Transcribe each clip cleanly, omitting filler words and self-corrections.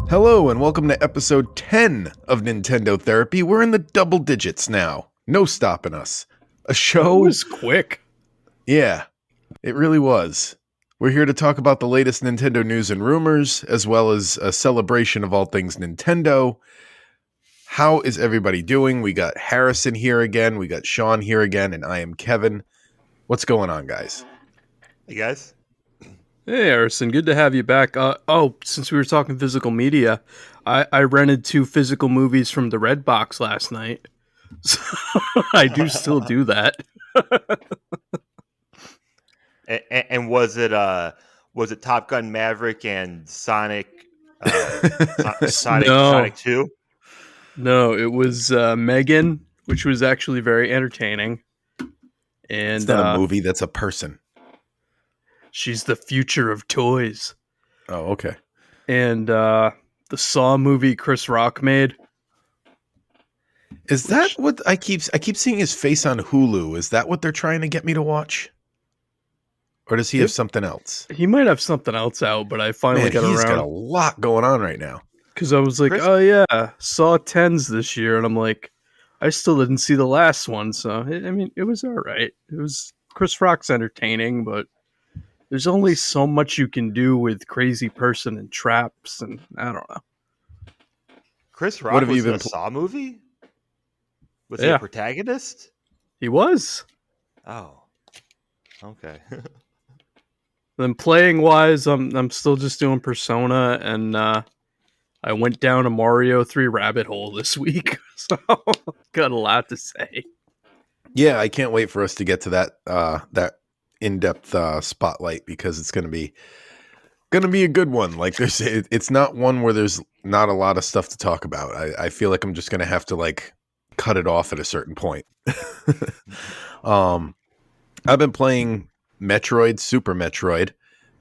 Hello and welcome to episode 10 of Nintendotherapy. We're in the double digits now. No stopping us. A That show? was quick. Yeah, it really was. We're here to talk about the latest Nintendo news and rumors, as well as a celebration of all things Nintendo. How is everybody doing? We got Harrison here again, we got Sean here again, and I am Kevin. What's going on, guys? Hey guys. Hey, Harrison, good to have you back. Since we were talking physical media, I rented 2 physical movies from the Red Box last night. So I do still do that. And was it Top Gun Maverick and Sonic Sonic 2? No, it was Megan, which was actually very entertaining. And It's not a movie, that's a person. she's the future of toys. Oh, okay. And the Saw movie Chris Rock made. Is that what I keep seeing his face on Hulu? Is that what they're trying to get me to watch? Or does he have something else? He might have something else out, but I finally got He's around. got a lot going on right now. Because I was like, oh yeah, Saw 10's this year, and I'm like, I still didn't see the last one, so it was all right. It was Chris Rock's entertaining, but there's only so much you can do with crazy person and traps, and I don't know. Chris Rock was in a Saw movie? Was he a protagonist? He was. Oh, okay. Then playing wise, I'm still just doing Persona, and I went down a Mario 3 rabbit hole this week, so got a lot to say. Yeah, I can't wait for us to get to that in-depth spotlight, because it's gonna be a good one. Like it's not one where there's not a lot of stuff to talk about. I feel like I'm just gonna have to like cut it off at a certain point. I've been playing Metroid, Super Metroid,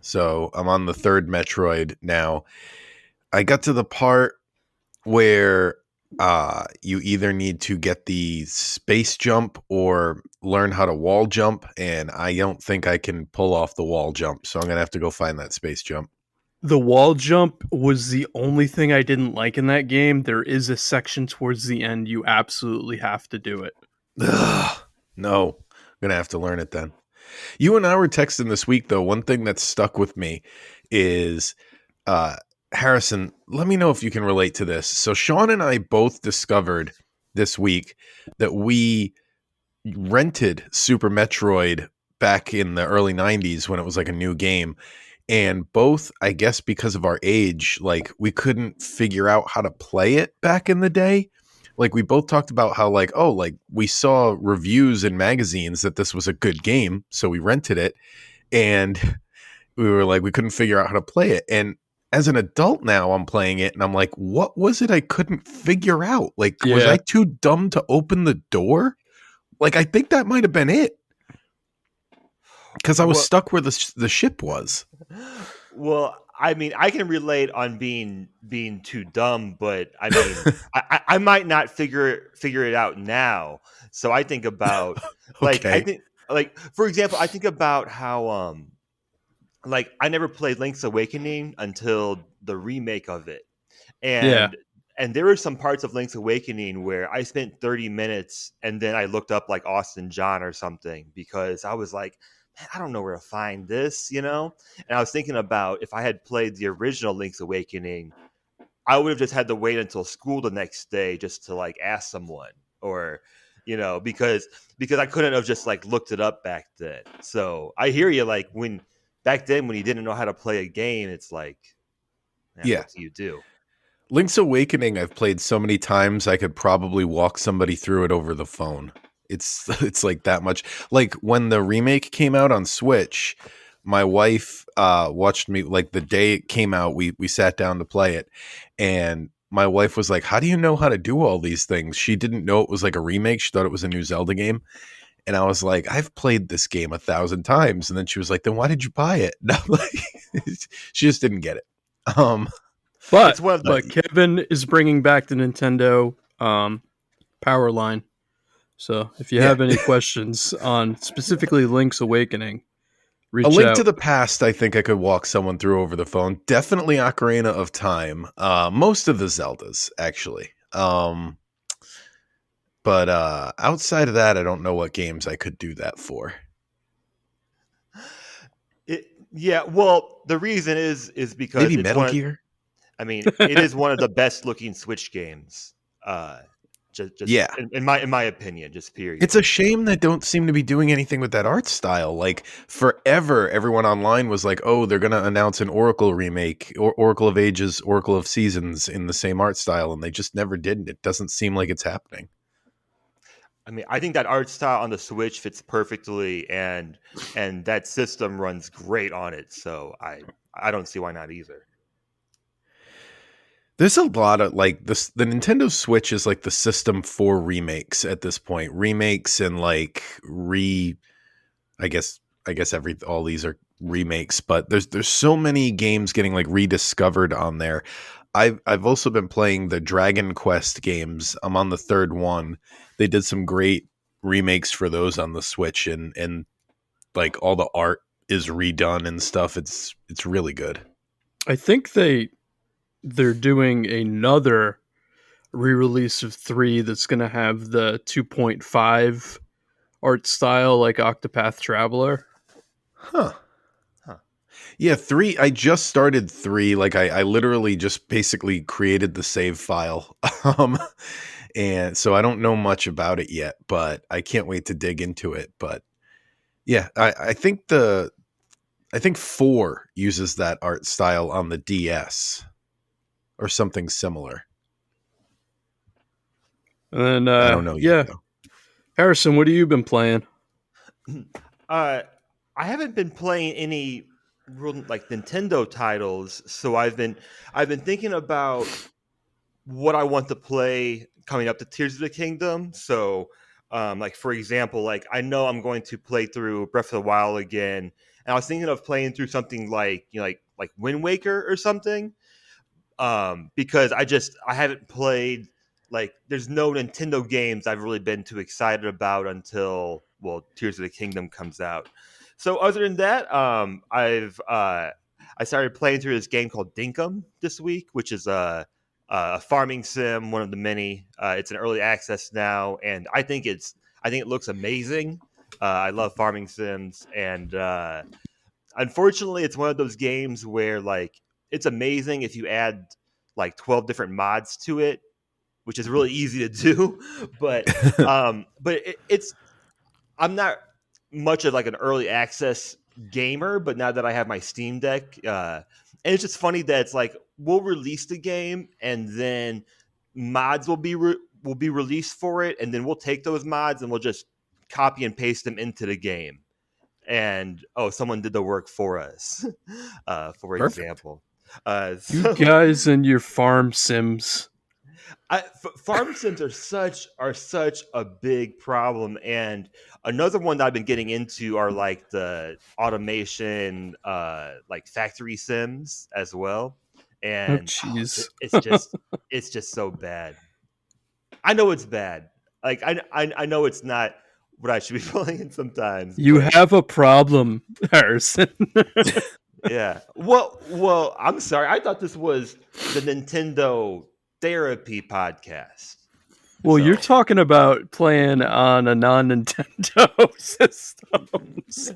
so I'm on the 3rd Metroid now. I got to the part where you either need to get the space jump or learn how to wall jump, and I don't think I can pull off the wall jump, so I'm gonna have to go find that space jump. The wall jump was the only thing I didn't like in that game. There is a section towards the end you absolutely have to do it. Ugh, no, I'm gonna have to learn it then. You and I were texting this week, though. One thing that stuck with me is Harrison, let me know if you can relate to this. So Sean and I both discovered this week that we rented Super Metroid back in the early 90s when it was like a new game. And both, I guess because of our age, like we couldn't figure out how to play it back in the day. Like we both talked about how like, oh, like we saw reviews in magazines that this was a good game. So we rented it and we were like, we couldn't figure out how to play it. And as an adult now, I'm playing it and I'm like, what was it I couldn't figure out? Like, was I too dumb to open the door? Like, I think that might have been it. Because I was stuck where the ship was. Well, I mean, I can relate on being too dumb, but I mean, I might not figure it out now. So I think about for example, I think about how like I never played Link's Awakening until the remake of it, and there were some parts of Link's Awakening where I spent 30 minutes and then I looked up like Austin John or something because I was like, man, I don't know where to find this, you know? And I was thinking about if I had played the original Link's Awakening, I would have just had to wait until school the next day just to like ask someone or, you know, because I couldn't have just like looked it up back then. So I hear you, like back then when you didn't know how to play a game, it's like, man, what do you do? Link's Awakening I've played so many times I could probably walk somebody through it over the phone. It's like that much. Like when the remake came out on Switch, my wife watched me like the day it came out. We sat down to play it, and my wife was like, "How do you know how to do all these things?" She didn't know it was like a remake. She thought it was a new Zelda game, and I was like, "I've played this game 1,000 times." And then she was like, "Then why did you buy it?" And I'm like, she just didn't get it. But Kevin is bringing back the Nintendo power line. So if you have any questions on specifically Link's Awakening, A reach Link to out. the Past, I think I could walk someone through over the phone. Definitely Ocarina of Time. Most of the Zeldas, actually. But outside of that, I don't know what games I could do that for. Yeah, well, the reason is because Maybe it's Metal one of, Gear? I mean, it is one of the best looking Switch games. Uh, just Yeah. in my opinion, just It's period. a shame they don't seem to be doing anything with that art style. Like forever, everyone online was like, "Oh, they're going to announce an Oracle remake, or Oracle of Ages, Oracle of Seasons in the same art style," and they just never did. It doesn't seem like it's happening. I mean, I think that art style on the Switch fits perfectly, and that system runs great on it. So I don't see why not either. There's a lot of like this. The Nintendo Switch is like the system for remakes at this point. Remakes and like I guess every all these are remakes, but there's so many games getting like rediscovered on there. I've also been playing the Dragon Quest games. I'm on the third one. They did some great remakes for those on the Switch, and like all the art is redone and stuff. It's really good. I think they're doing another re-release of 3 that's going to have the 2.5 art style like Octopath Traveler. Huh. Huh. Yeah, 3. I just started 3. Like I literally just basically created the save file. Um and so I don't know much about it yet, but I can't wait to dig into it. But yeah, I think 4 uses that art style on the DS or something similar. And I don't know yet yeah, though. Harrison, what have you been playing? Uh, I haven't been playing any real like Nintendo titles, so I've been thinking about what I want to play coming up to Tears of the Kingdom. So, like for example, like I know I'm going to play through Breath of the Wild again, and I was thinking of playing through something like like Wind Waker or something. Because I haven't played, like there's no Nintendo games I've really been too excited about until Tears of the Kingdom comes out. So other than that, I started playing through this game called Dinkum this week, which is a farming sim, one of the many. It's an early access now, and I think it looks amazing. I love farming sims, and unfortunately, it's one of those games where like it's amazing if you add like 12 different mods to it, which is really easy to do. It's I'm not much of like an early access gamer, but now that I have my Steam Deck, and it's just funny that it's like we'll release the game and then mods will be released for it, and then we'll take those mods and we'll just copy and paste them into the game, and oh, someone did the work for us. For Perfect. example, You so guys and your farm sims. farm sims are such a big problem, and another one that I've been getting into are like the automation, like factory sims as well. Oh, And jeez. it's just so bad. I know it's bad. Like I know it's not what I should be playing sometimes, You but have a problem, Harrison. yeah. I'm sorry. I thought this was the Nintendo Therapy podcast. Well, you're So, talking about playing on a non-Nintendo system. So.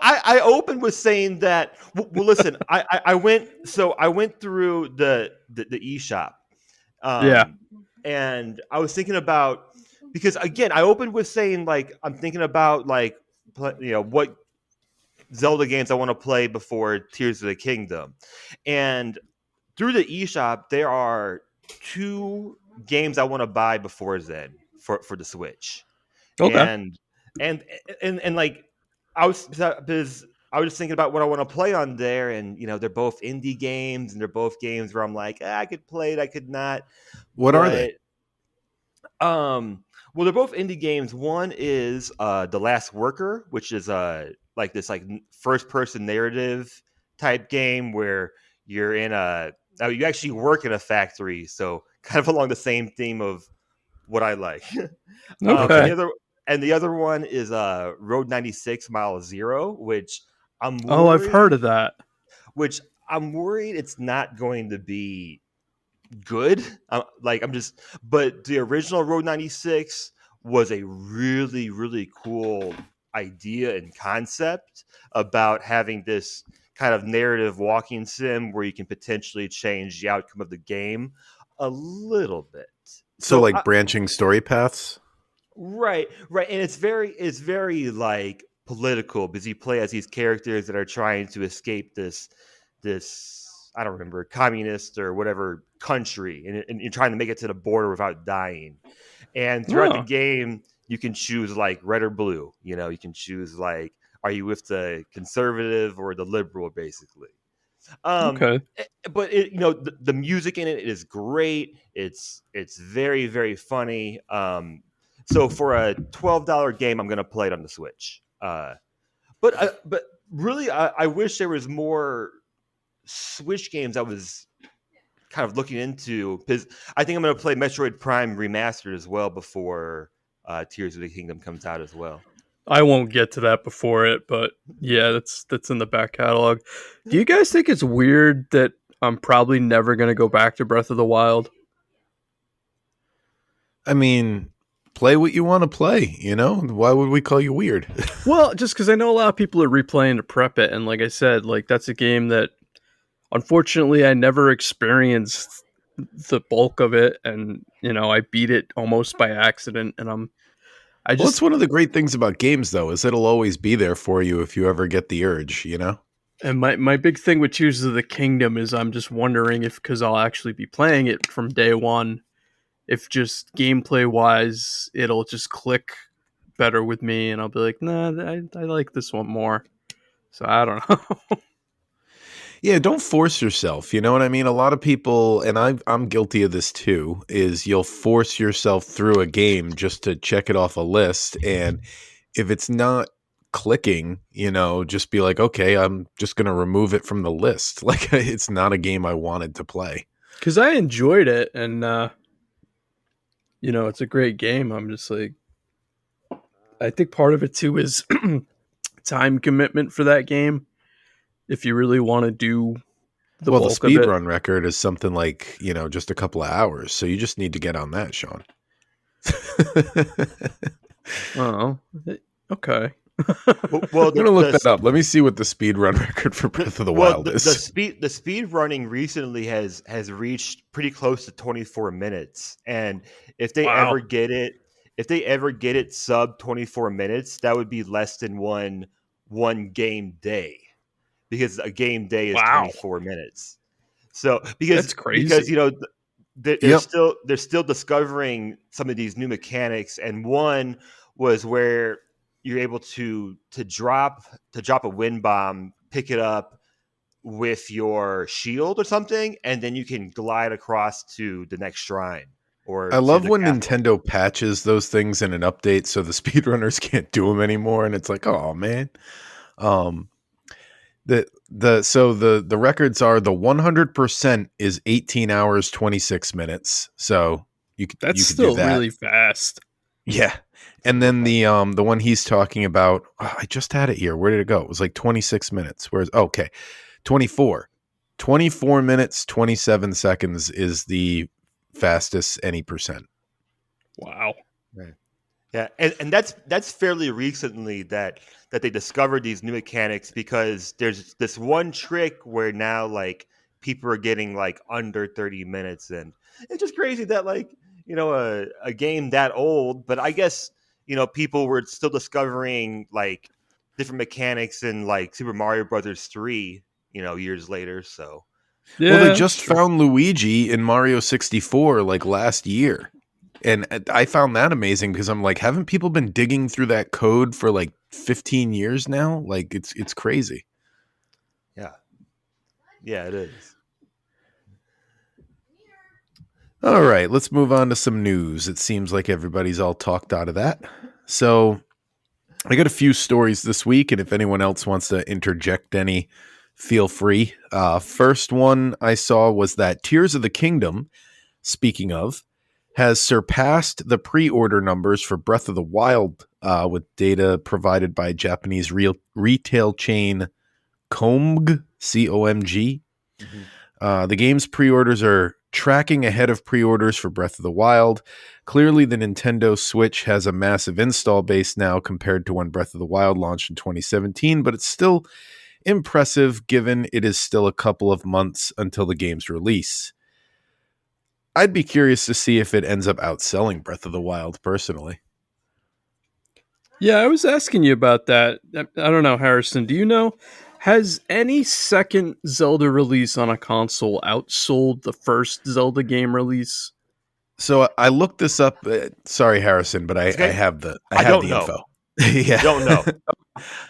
I opened with saying that. Well, listen, I went through the eShop, Yeah. um, and I was thinking about, because again, I opened with saying like I'm thinking about like what Zelda games I want to play before Tears of the Kingdom, and through the eShop, there are two games I want to buy before then for the Switch, Okay. and and and like I was just thinking about what I want to play on there, and they're both indie games, and they're both games where I'm like, I could play it, I could not, What are they? but well, they're both indie games. One is The Last Worker, which is like this like first person narrative type game where you're in a you actually work in a factory, so kind of along the same theme of what I like. And Okay. Okay. and the other one is Road 96 Mile Zero, I'm Oh, I've heard worried of that. which I'm worried it's not going to be good. But the original Road 96 was a really, really cool idea and concept about having this kind of narrative walking sim where you can potentially change the outcome of the game a little bit. So So like branching story paths. right, and it's very like political because you play as these characters that are trying to escape this I don't remember communist or whatever country, and you're trying to make it to the border without dying. And throughout the Oh, game, you can choose like red or blue. You can choose like are you with the conservative or the liberal, basically. Um, okay. but the music in it is great. It's very very funny. So for a $12 game, I'm gonna play it on the Switch. But really, I wish there was more Switch games I was kind of looking into because I think I'm gonna play Metroid Prime Remastered as well before Tears of the Kingdom comes out as well. I won't get to that before it, but yeah, that's in the back catalog. Do you guys think it's weird that I'm probably never going to go back to Breath of the Wild? I mean, play what you want to play, you know? Why would we call you weird? Well, just because I know a lot of people are replaying to prep it, and like I said, like that's a game that unfortunately I never experienced the bulk of it, and I beat it almost by accident, and I Well, it's just one of the great things about games, though, is it'll always be there for you if you ever get the urge, you know? and my big thing with Tears of the Kingdom is I'm just wondering if because I'll actually be playing it from day one, if just gameplay wise it'll just click better with me, and I'll be like, nah, I like this one more. So I don't know. Yeah, don't force yourself. You know what I mean? A lot of people, and I'm guilty of this too, is you'll force yourself through a game just to check it off a list. And if it's not clicking, just be like, okay, I'm just going to remove it from the list. Like, it's not a game I wanted to play. Because I enjoyed it, and it's a great game. I'm just like, I think part of it too is time commitment for that game. If you really want to do the Well, the bulk of speed it. run record is something like, just a couple of hours. So you just need to get on that, Sean. Oh, okay. Well, I'm gonna look that up. Let me see what the speed run record for Breath of the Wild is. The speed running recently has reached pretty close to 24 minutes, and if they Wow. ever get it sub 24 minutes, that would be less than one game day, because a game day is Wow. 24 minutes. So That's because crazy. they're Yep. still discovering some of these new mechanics, and one was where you're able to drop a wind bomb, pick it up with your shield or something, and then you can glide across to the next shrine or I to love the when castle. Nintendo patches those things in an update so the speedrunners can't do them anymore, and it's like, oh man. Um, the records are the 100% is 18 hours 26 minutes. So That's you could do still that. really fast. Yeah. And then the one he's talking about, I just had it here. Where did it go? It was like 26 minutes. Whereas okay, 24. 24 minutes 27 seconds is the fastest any percent. Wow. Right. Yeah, and that's fairly recently that they discovered these new mechanics, because there's this one trick where now like people are getting like under 30 minutes, and it's just crazy that like a game that old, but I guess people were still discovering like different mechanics in like Super Mario Brothers 3 years later. So Well, they Yeah, that's just true. found Luigi in Mario 64 like last year. And I found that amazing because I'm like, haven't people been digging through that code for like 15 years now? Like it's crazy. yeah, yeah, it is. All right, let's move on to some news. It seems like everybody's all talked out of that. So I got a few stories this week, and if anyone else wants to interject any, feel free. First one I saw was that Tears of the Kingdom, speaking of, has surpassed the pre-order numbers for Breath of the Wild, with data provided by Japanese retail chain Comg, COMG. Mm-hmm. The game's pre-orders are tracking ahead of pre-orders for Breath of the Wild. Clearly, the Nintendo Switch has a massive install base now compared to when Breath of the Wild launched in 2017, but it's still impressive given it is still a couple of months until the game's release. I'd be curious to see if it ends up outselling Breath of the Wild personally. Yeah, I was asking you about that. I don't know, Harrison. Do you know? Has any second Zelda release on a console outsold the first Zelda game release? So I looked this up. Sorry, Harrison, but I, It's I okay. have the I I have don't the know. info. Yeah, Don't know.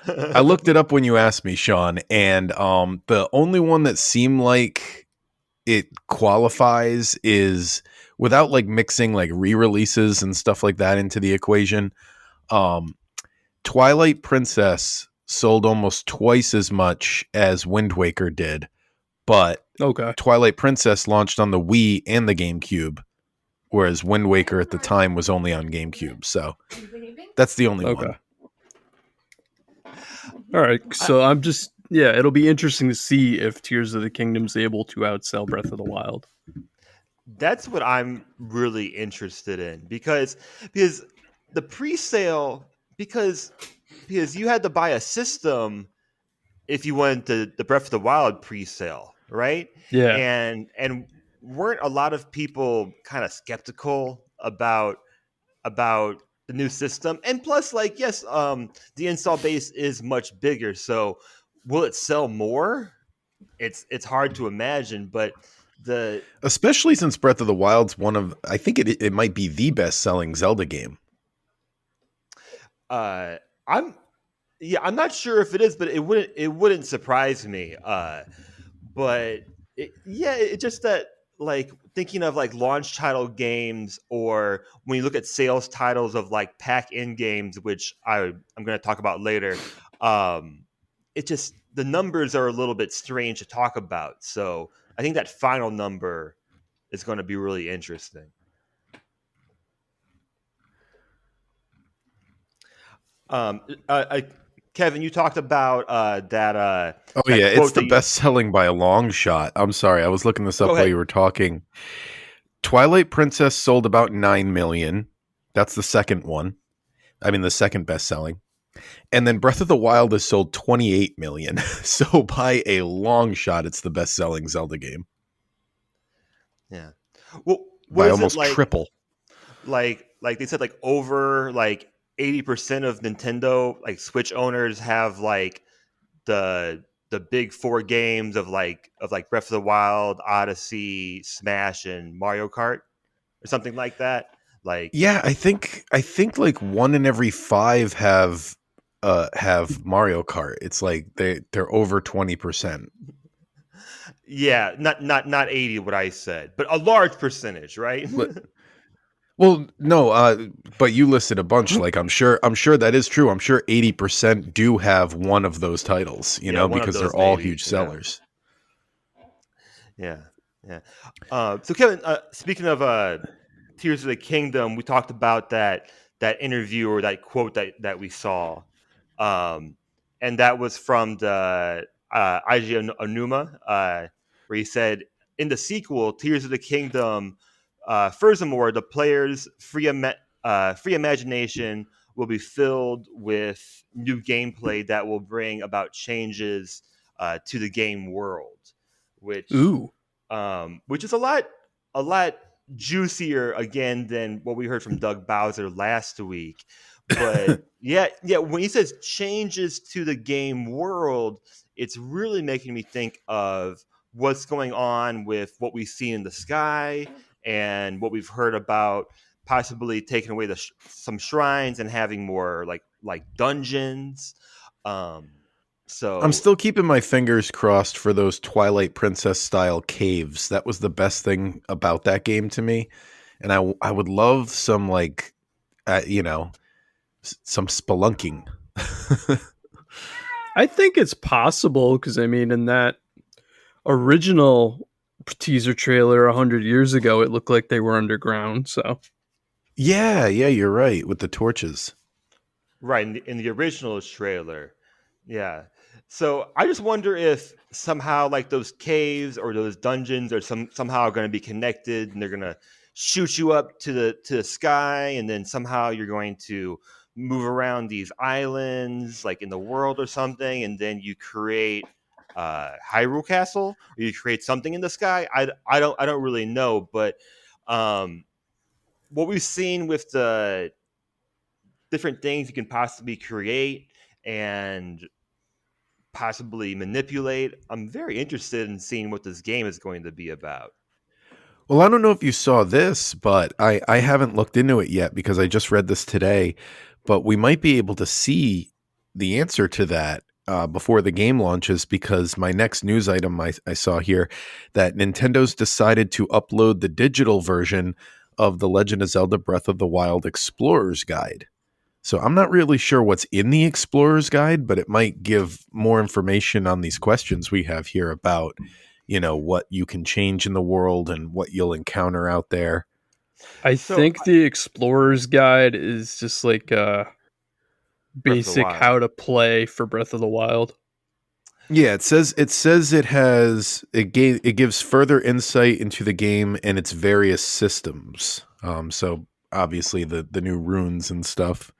I looked it up when you asked me, Sean, and the only one that seemed like it qualifies is, without like mixing like re-releases and stuff like that into the equation. Um, Twilight Princess sold almost twice as much as Wind Waker did, but Okay. Twilight Princess launched on the Wii and the GameCube, whereas Wind Waker at the time was only on GameCube. So that's the only Okay. one. All right. So I'm just it'll be interesting to see if Tears of the Kingdom's able to outsell Breath of the Wild. That's what I'm really interested in because the pre-sale because you had to buy a system if you went to the Breath of the Wild pre-sale, right? Yeah. And weren't a lot of people kind of skeptical about the new system? And plus, like, yes, the install base is much bigger, so will it sell more? It's hard to imagine, but the Especially since Breath of the Wild's one of, I think it might be the best selling Zelda game. I'm I'm not sure if it is, but it wouldn't surprise me. But it's just that, like, thinking of like launch title games, or when you look at sales titles of like pack in games, which I'm going to talk about later. It just, the numbers are a little bit strange to talk about. So I think that final number is going to be really interesting. Um, uh, uh, Kevin, you talked about Oh yeah, that it's quote the that you. best selling by a long shot. I'm sorry, I was looking this Go up while ahead. you were talking. Twilight Princess sold about 9 million. That's the second one. I mean, the second best selling. And then Breath of the Wild has sold 28 million. So by a long shot, it's the best selling Zelda game Yeah. Well, what by is it almost like? triple. Like they said, like over like 80% of Nintendo like Switch owners have like the big four games of like Breath of the Wild, Odyssey, Smash, and Mario Kart, or something like that. Like, Yeah, I think like one in every five have Mario Kart. It's like they're over 20%. yeah, not 80, what I said, but a large percentage, right? Well, no, but you listed a bunch. Like I'm sure that is true. I'm sure 80% do have one of those titles, Yeah, one of because they're those all maybe. huge Yeah, sellers. yeah, yeah. So Kevin, speaking of Tears of the Kingdom, we talked about that interview, or that quote that we saw, um, and that was from the IG Onuma, where he said, in the sequel, Tears of the Kingdom, furthermore, the player's free imagination will be filled with new gameplay that will bring about changes to the game world, which Ooh. which is a lot juicier again than what we heard from Doug Bowser last week. But yeah, when he says changes to the game world, it's really making me think of what's going on with what we see in the sky, and what we've heard about possibly taking away some shrines and having more like dungeons. Um, I'm so still keeping my fingers crossed for those Twilight Princess style caves. That was the best thing about that game to me, and I would love some like some spelunking. I think it's possible because I mean, in that original teaser trailer 100 years ago, it looked like they were underground. So Yeah, you're right with the torches. Right, in the original trailer. Yeah. So I just wonder if somehow like those caves or those dungeons are somehow going to be connected, and they're going to shoot you up to the sky, and then somehow you're going to move around these islands like in the world or something, and then you create Hyrule Castle, or you create something in the sky. I don't really know, but um what we've seen with the different things you can possibly create and possibly manipulate. I'm very interested in seeing what this game is going to be about. Well, I don't know if you saw this, but I haven't looked into it yet because I just read this today. But we might be able to see the answer to that before the game launches, because my next news item I saw here that Nintendo's decided to upload the digital version of The Legend of Zelda Breath of the Wild Explorer's Guide. So I'm not really sure what's in the Explorer's Guide, but it might give more information on these questions we have here about, what you can change in the world and what you'll encounter out there. I So, think the Explorer's Guide is just like Breath of the basic Wild. how to play for Breath of the Wild. Yeah, it says it gives further insight into the game and its various systems. So obviously the new runes and stuff,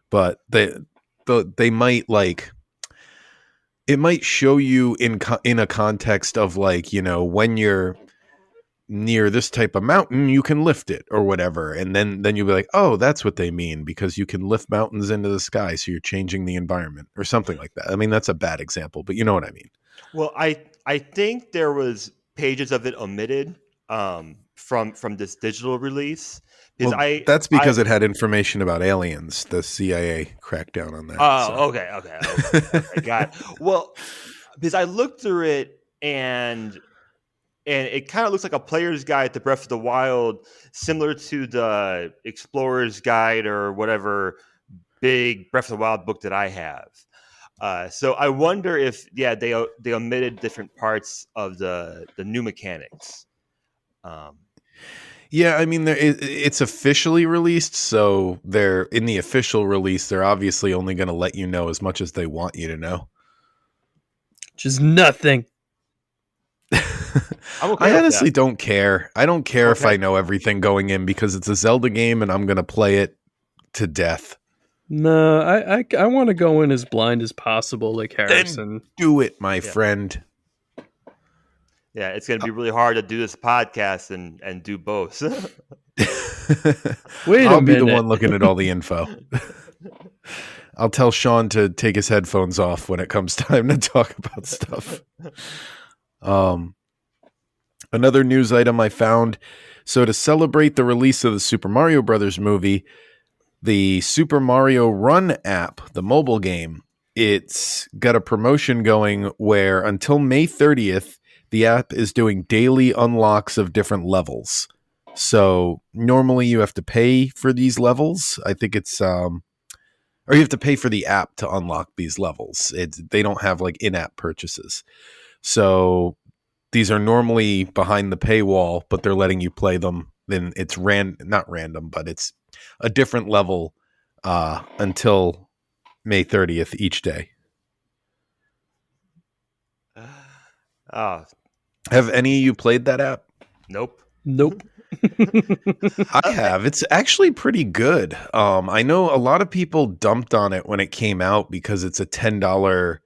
but they might like it might show you in a context of like, when you're near this type of mountain, you can lift it or whatever, and then you'll be like, oh, that's what they mean, because you can lift mountains into the sky, so you're changing the environment or something like that. I mean, that's a bad example, but you know what I mean. Well, I think there was pages of it omitted from this digital release because Well, I that's I because it had information about aliens. The CIA cracked down on that. So oh, okay, got it. Well, because I looked through it, and it kind of looks like a player's guide to Breath of the Wild, similar to the Explorer's Guide or whatever big Breath of the Wild book that I have. So I wonder if they omitted different parts of the new mechanics. Um, yeah, I mean, it's officially released, so they're in the official release. They're obviously only going to let you know as much as they want you to know. Which is nothing. I'm okay I with honestly that. don't care. I don't care if Okay. I know everything going in, because it's a Zelda game and I'm going to play it to death. No, I want to go in as blind as possible, like Then Harrison. do it, my Yeah. friend. Yeah, it's going to be really hard to do this podcast and do both. Wait a I'll be the minute. one looking at all the info. I'll tell Sean to take his headphones off when it comes time to talk about stuff. Another news item I found. So to celebrate the release of the Super Mario Brothers movie, the Super Mario Run app, the mobile game, it's got a promotion going where until May 30th, the app is doing daily unlocks of different levels. So normally you have to pay for these levels. I think it's or you have to pay for the app to unlock these levels. They don't have like in-app purchases. So these are normally behind the paywall, but they're letting you play them. Then it's not random, but it's a different level until May 30th each day. Oh, Have any of you played that app? nope. Nope. I have. It's actually pretty good. I know a lot of people dumped on it when it came out because it's a $10.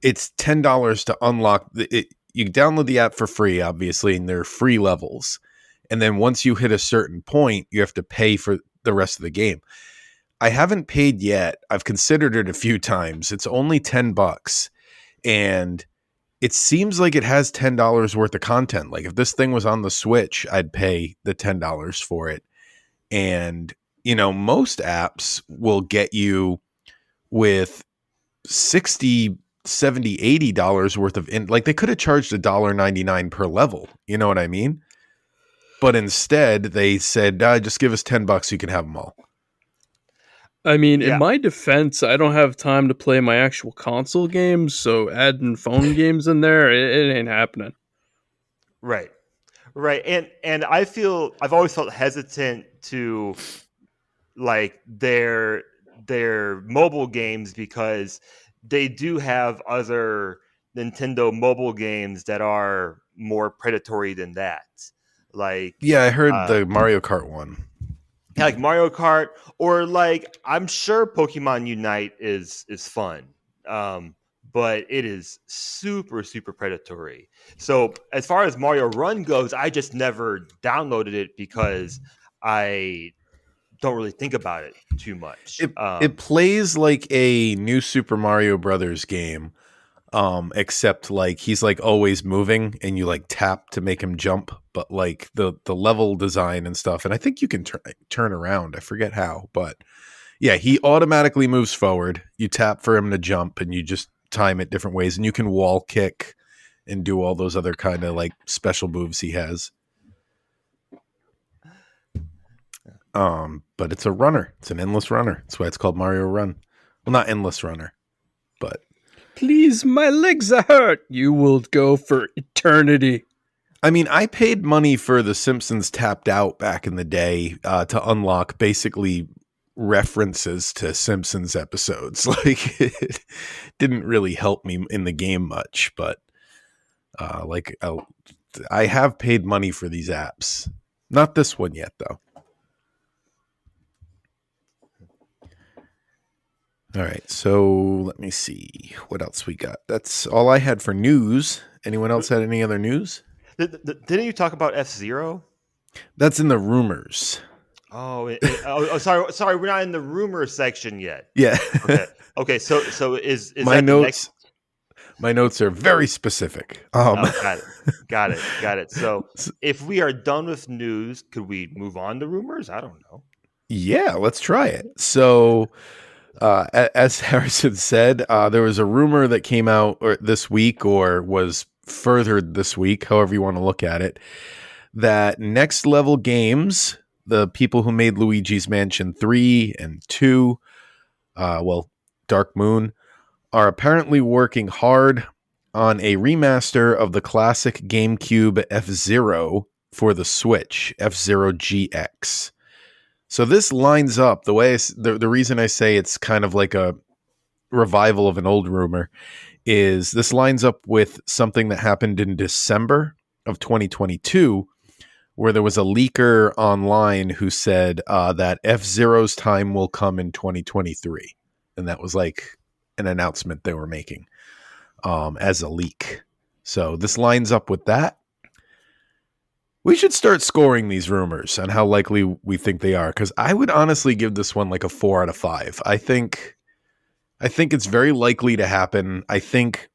It's $10 to unlock it. You download the app for free, obviously, and they're free levels. And then once you hit a certain point, you have to pay for the rest of the game. I haven't paid yet. I've considered it a few times. It's only $10, and it seems like it has $10 worth of content. Like if this thing was on the Switch, I'd pay the $10 for it. And, most apps will get you with 60, 70, $80 worth of like they could have charged $1.99 per level. You know what I mean? But instead they said, just give us $10, you can have them all. I mean, in Yeah, my defense, I don't have time to play my actual console games, so adding phone games in there, it ain't happening. right. Right. And I've always felt hesitant to like their mobile games because they do have other Nintendo mobile games that are more predatory than that. Like Yeah, I heard uh the Mario Kart one. yeah, like Mario Kart, or like I'm sure Pokemon Unite is fun. Um but it is super super predatory. So as far as Mario Run goes, I just never downloaded it because I don't really think about it too much. It plays like a new Super Mario Brothers game, except like he's like always moving and you like tap to make him jump, but like the level design and stuff, and I think you can turn around. I forget how, but yeah, he automatically moves forward. You tap for him to jump, and you just time it different ways, and you can wall kick and do all those other kind of like special moves he has. But it's a runner. It's an endless runner. That's why it's called Mario Run. Well, not endless runner, but Please, my legs are hurt. You will go for eternity. I mean, I paid money for The Simpsons Tapped Out back in the day to unlock basically references to Simpsons episodes. Like, it didn't really help me in the game much, but like I have paid money for these apps. Not this one yet, though. All right, so let me see what else we got. That's all I had for news. Anyone else had any other news? Didn't you talk about F-Zero? That's in the rumors. Sorry, we're not in the rumor section yet. Yeah. Okay. So is my that the notes? next? My notes are very specific. Oh, got it. So if we are done with news, could we move on to rumors? I don't know. Yeah, let's try it. So, as Harrison said, there was a rumor that came out this week, or was furthered this week, however you want to look at it, that Next Level Games, the people who made Luigi's Mansion 3 and 2, Dark Moon, are apparently working hard on a remaster of the classic GameCube F-Zero for the Switch, F-Zero GX. So this lines up the way the reason I say it's kind of like a revival of an old rumor is this lines up with something that happened in December of 2022, where there was a leaker online who said that F-Zero's time will come in 2023. And that was like an announcement they were making as a leak. So this lines up with that. We should start scoring these rumors and how likely we think they are, because I would honestly give this one like a 4 out of 5. I think it's very likely to happen. I think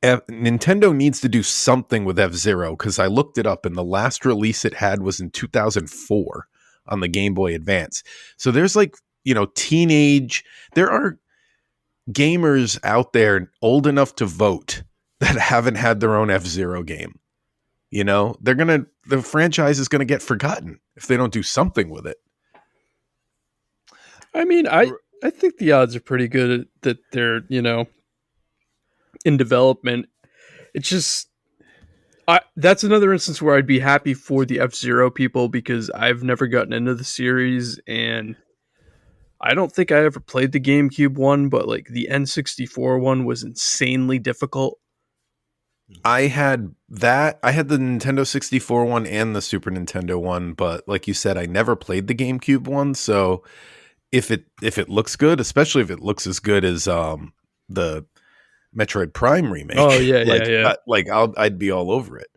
Nintendo needs to do something with F-Zero, because I looked it up and the last release it had was in 2004 on the Game Boy Advance. So there's like, there are gamers out there old enough to vote that haven't had their own F-Zero game. The franchise is going to get forgotten if they don't do something with it. I mean, I think the odds are pretty good that they're, in development. It's just that's another instance where I'd be happy for the F-Zero people, because I've never gotten into the series, and I don't think I ever played the GameCube one, but like the N64 one was insanely difficult. I had that. I had the Nintendo 64 one and the Super Nintendo one, but like you said, I never played the GameCube one. So if it looks good, especially if it looks as good as the Metroid Prime remake, oh yeah, I'd be all over it.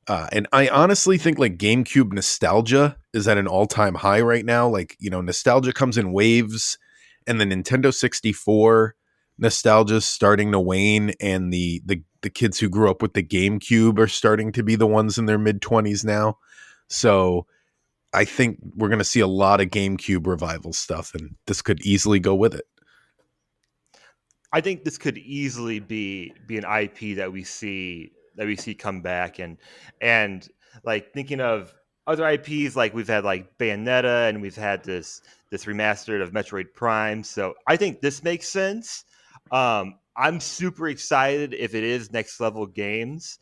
And I honestly think like GameCube nostalgia is at an all-time high right now. Like, nostalgia comes in waves, and the Nintendo 64 nostalgia is starting to wane, and the kids who grew up with the GameCube are starting to be the ones in their mid-20s now. So I think we're going to see a lot of GameCube revival stuff, and this could easily go with it. I think this could easily be an IP that we see come back, and like thinking of other IPs, like we've had like Bayonetta, and we've had this remastered of Metroid Prime. So I think this makes sense. I'm super excited if it is Next Level Games,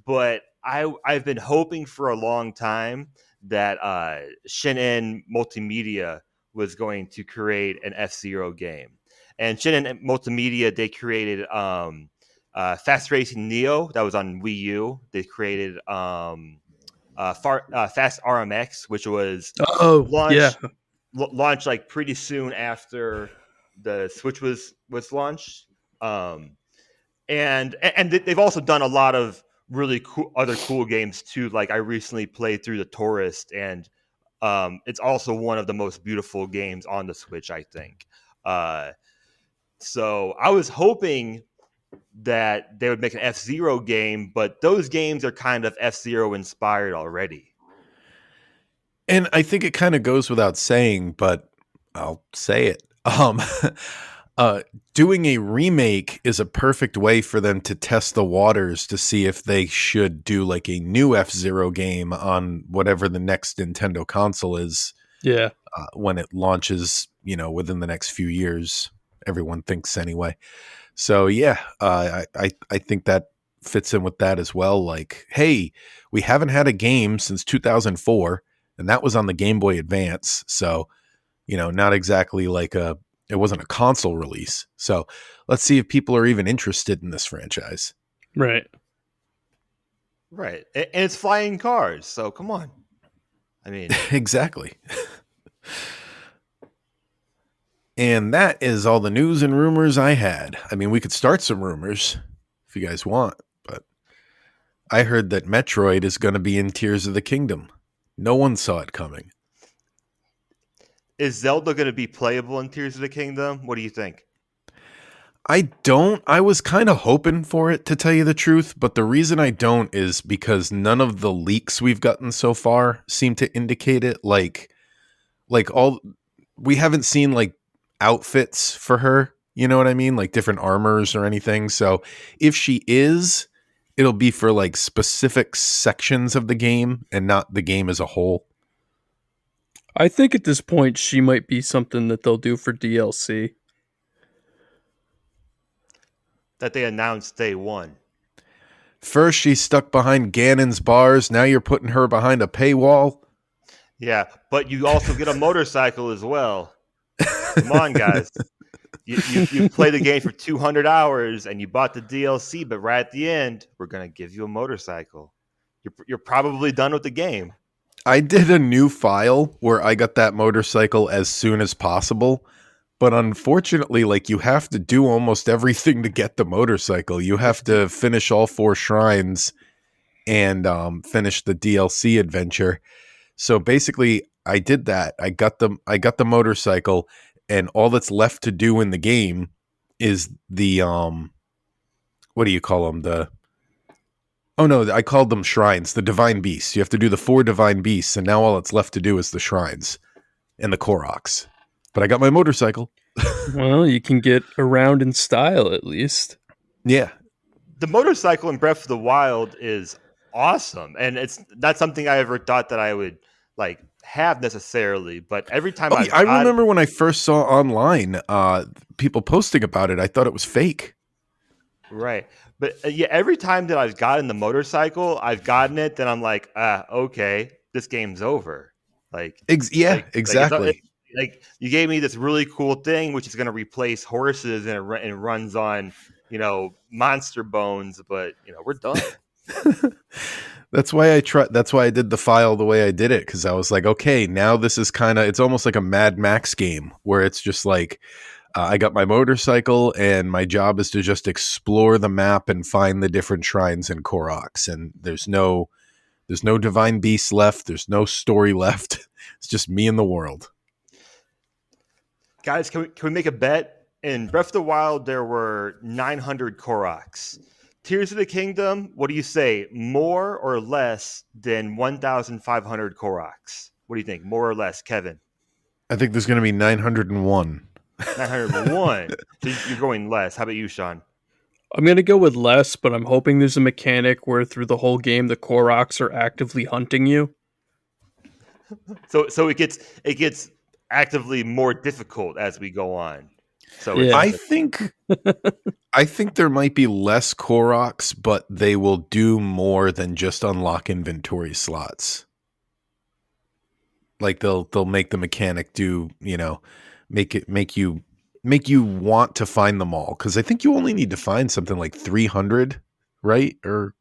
but I've been hoping for a long time that Shinin Multimedia was going to create an F-Zero game. And Shinin Multimedia, they created Fast Racing Neo that was on Wii U. They created Fast RMX, which was Oh, yeah. launched like pretty soon after the Switch was launched. And they've also done a lot of really cool other cool games too. Like I recently played through The Tourist, and it's also one of the most beautiful games on the Switch, I think. So I was hoping that they would make an F-Zero game, but those games are kind of F-Zero inspired already. And I think it kind of goes without saying, but I'll say it. Uh, Doing a remake is a perfect way for them to test the waters to see if they should do like a new F-Zero game on whatever the next Nintendo console is. Yeah. When it launches, within the next few years, everyone thinks anyway. So yeah, I think that fits in with that as well. Like, hey, we haven't had a game since 2004, and that was on the Game Boy Advance. So, not exactly like it wasn't a console release. So let's see if people are even interested in this franchise. Right. Right. And it's flying cars. So come on. I mean, Exactly. And that is all the news and rumors I had. I mean, we could start some rumors if you guys want, but I heard that Metroid is going to be in Tears of the Kingdom. No one saw it coming. is Zelda going to be playable in Tears of the Kingdom? What do you think? I was kind of hoping for it, to tell you the truth, but the reason I don't is because none of the leaks we've gotten so far seem to indicate it. Like we haven't seen like outfits for her, you know what I mean? Like different armors or anything. So if she is, it'll be for like specific sections of the game and not the game as a whole. I think at this point she might be something that they'll do for DLC. That they announced day one. First, she's stuck behind Ganon's bars. Now you're putting her behind a paywall. Yeah, but you also get a motorcycle as well. Come on, guys. You play the game for 200 hours and you bought the DLC, but right at the end, we're going to give you a motorcycle. You're probably done with the game. I did a new file where I got that motorcycle as soon as possible. But unfortunately, like you have to do almost everything to get the motorcycle. You have to finish all 4 shrines and finish the DLC adventure. So basically, I did that. I got the motorcycle, and all that's left to do in the game is the what do you call them? Oh no, I called them shrines. The divine beasts. You have to do the 4 divine beasts, and now all that's left to do is the shrines and the Koroks. But I got my motorcycle. Well, you can get around in style at least. Yeah. The motorcycle in Breath of the Wild is awesome, and it's not something I ever thought that I would like have necessarily. But every time I remember when I first saw online people posting about it, I thought it was fake. Right. But yeah, every time that I've gotten the motorcycle, I've gotten it, then I'm like, okay, this game's over. Like, Exactly. Like you gave me this really cool thing, which is going to replace horses and it runs on, monster bones, but we're done. That's why I did the file the way I did it. Cause I was like, okay, now this is it's almost like a Mad Max game where it's just like, I got my motorcycle and my job is to just explore the map and find the different shrines and Koroks. And there's no divine beast left. There's no story left. It's just me and the world. Guys, can we make a bet? In Breath of the Wild, there were 900 Koroks. Tears of the Kingdom, what do you say? More or less than 1,500 Koroks? What do you think? More or less, Kevin? I think there's going to be 901. 901. So you're going less. How about you, Sean? I'm going to go with less, but I'm hoping there's a mechanic where through the whole game the Koroks are actively hunting you. So it gets actively more difficult as we go on. So Yeah. I think I think there might be less Koroks, but they will do more than just unlock inventory slots. Like they'll make the mechanic do, make you want to find them all, because I think you only need to find something like 300, right? Or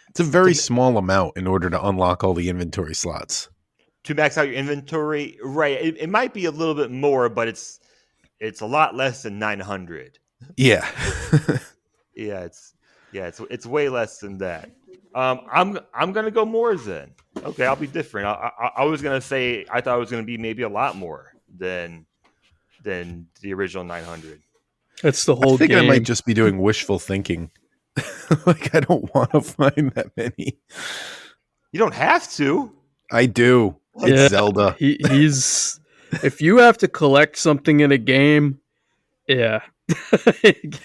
it's a very To, small amount in order to unlock all the inventory slots. to max out your inventory, right? It might be a little bit more, but it's a lot less than 900. Yeah. Yeah, it's way less than that. I'm gonna go more then. Okay, I'll be different. I was gonna say I thought it was gonna be maybe a lot more than the original 900. That's the I whole think I might game. just be doing wishful thinking. Like I don't want to find that many. You don't have to. I do. It's Yeah, Zelda. he's. If you have to collect something in a game, yeah,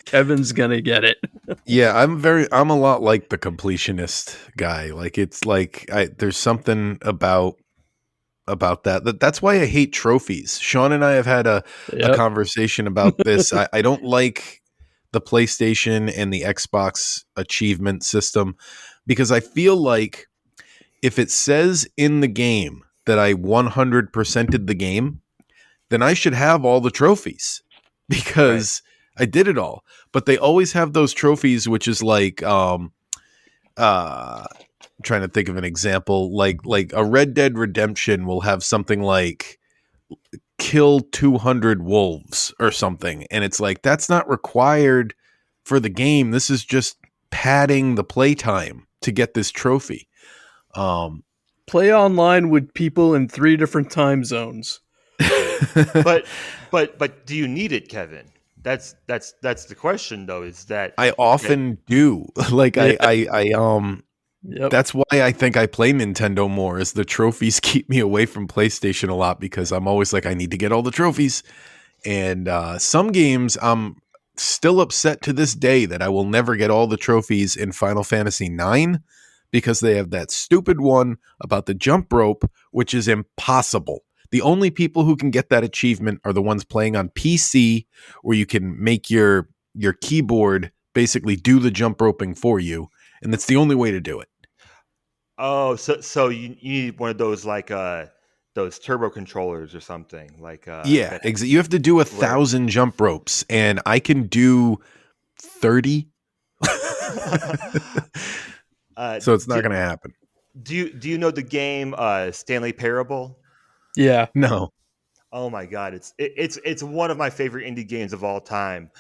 Kevin's gonna get it. Yeah, I'm a lot like the completionist guy. Like it's like there's something about that's why I hate trophies. Sean and I have had a Yep. conversation about this. I don't like the PlayStation and the Xbox achievement system, because I feel like if it says in the game that I 100%ed the game, then I should have all the trophies Right. because I did it all. But they always have those trophies, which is like, trying to think of an example, like a Red Dead Redemption will have something like kill 200 wolves or something, and it's like that's not required for the game. This is just padding the playtime to get this trophy. Play online with people in 3 different time zones. But do you need it, Kevin? That's the question though. Is that I often do. Like Yeah. I Yep. that's why I think I play Nintendo more, is the trophies keep me away from PlayStation a lot, because I'm always like, I need to get all the trophies. And some games, I'm still upset to this day that I will never get all the trophies in Final Fantasy IX, because they have that stupid one about the jump rope, which is impossible. The only people who can get that achievement are the ones playing on PC, where you can make your keyboard basically do the jump roping for you, and that's the only way to do it. oh, so you need one of those like those turbo controllers or something like Yeah, that. you have to do Right. 1,000 jump ropes, and I can do 30. uh, So it's not do, going to happen. do you know the game Stanley Parable? Yeah. No. Oh my god, it's one of my favorite indie games of all time.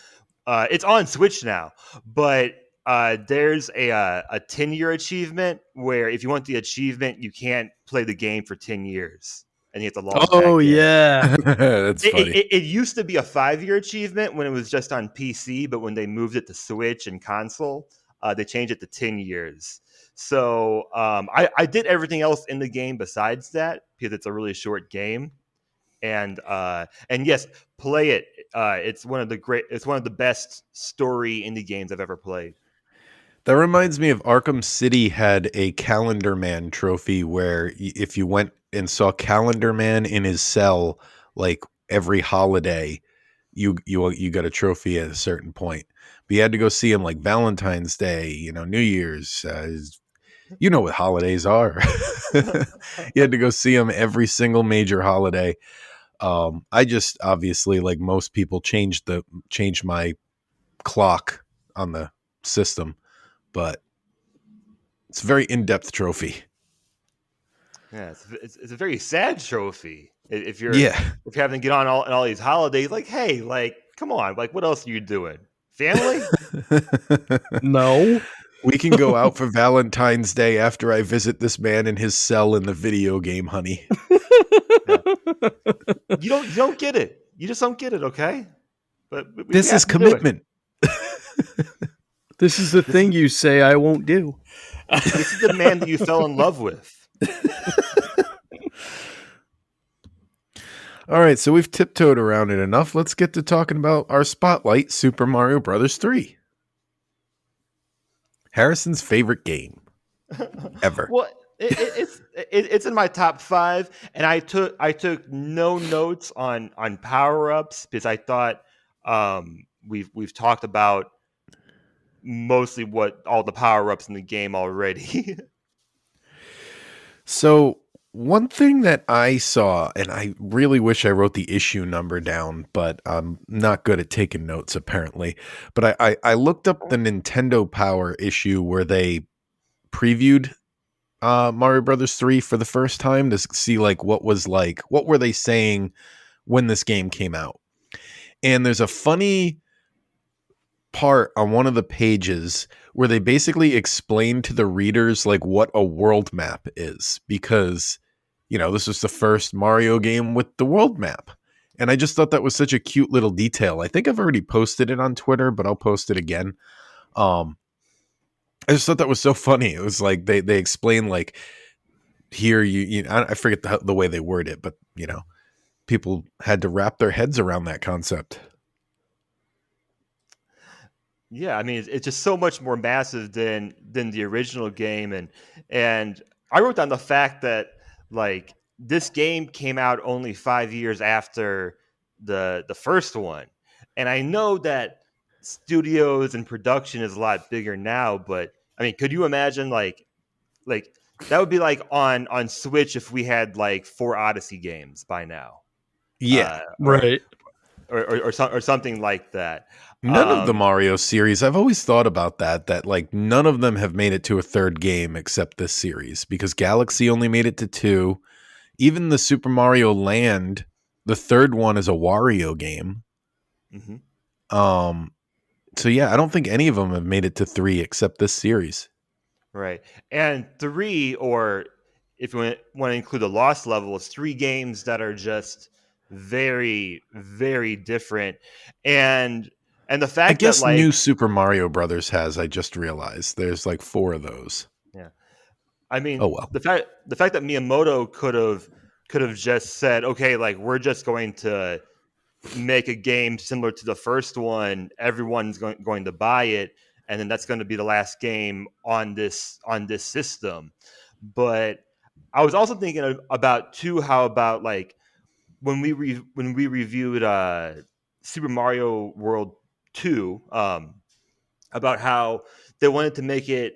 It's on Switch now, but there's a 10-year achievement where if you want the achievement, you can't play the game for 10 years, and you have to log Oh back in. yeah. That's funny. It used to be a 5-year achievement when it was just on PC, but when they moved it to Switch and console, they changed it to 10 years. So I did everything else in the game besides that because it's a really short game. And yes, play it. It's one of the best story indie games I've ever played. That reminds me of Arkham City had a Calendar Man trophy where if you went and saw Calendar Man in his cell, like every holiday, you got a trophy at a certain point. But you had to go see him like Valentine's Day, New Year's. You know what holidays are. You had to go see him every single major holiday. I just obviously, like most people, changed my clock on the system, but it's a very in-depth trophy. Yeah, it's a very sad trophy. Yeah. If you're having to get on all these holidays, like, hey, like, come on, like, what else are you doing? Family? No. We can go out for Valentine's Day after I visit this man in his cell in the video game, honey. Yeah. You don't get it. You just don't get it, okay? But we This have is to do it. commitment. This is the This is thing you say I won't do. this is the man that you fell in love with. All right, so we've tiptoed around it enough. Let's get to talking about our spotlight, Super Mario Brothers 3. Harrison's favorite game ever. Well, it's in my top 5, and I took no notes on power ups because I thought we've talked about mostly what all the power-ups in the game already. So one thing that I saw, and I really wish I wrote the issue number down, but I'm not good at taking notes apparently. But I looked up the Nintendo Power issue where they previewed Mario Brothers 3 for the first time to see like what were they saying when this game came out. And there's a funny part on one of the pages where they basically explain to the readers like what a world map is, because this was the first Mario game with the world map. And I just thought that was such a cute little detail. I think I've already posted it on Twitter, but I'll post it again. I just thought that was so funny. It was like they explain like here I forget the way they word it, but people had to wrap their heads around that concept. Yeah, I mean it's just so much more massive than the original game, and I wrote down the fact that like this game came out only 5 years after the first one, and I know that studios and production is a lot bigger now, but I mean, could you imagine like that would be like on Switch if we had like 4 Odyssey games by now, Yeah. or Right. or something like that. None of the Mario series, I've always thought about that like none of them have made it to a third game except this series, because Galaxy only made it to 2. Even the Super Mario Land, the third one is a Wario game. Mm-hmm. So yeah, I don't think any of them have made it to 3 except this series. Right. And 3, or if you want to include the Lost Levels, 3 games that are just very, very different. And the I fact that guess New like Super Mario Brothers has, I just realized there's like 4 of those. yeah. I mean, Oh well. the fact that Miyamoto could have just said, okay, like we're just going to make a game similar to the first one, everyone's going to buy it, and then that's going to be the last game on this system. But I was also thinking about too, how about like when we reviewed Super Mario World 2, about how they wanted to make it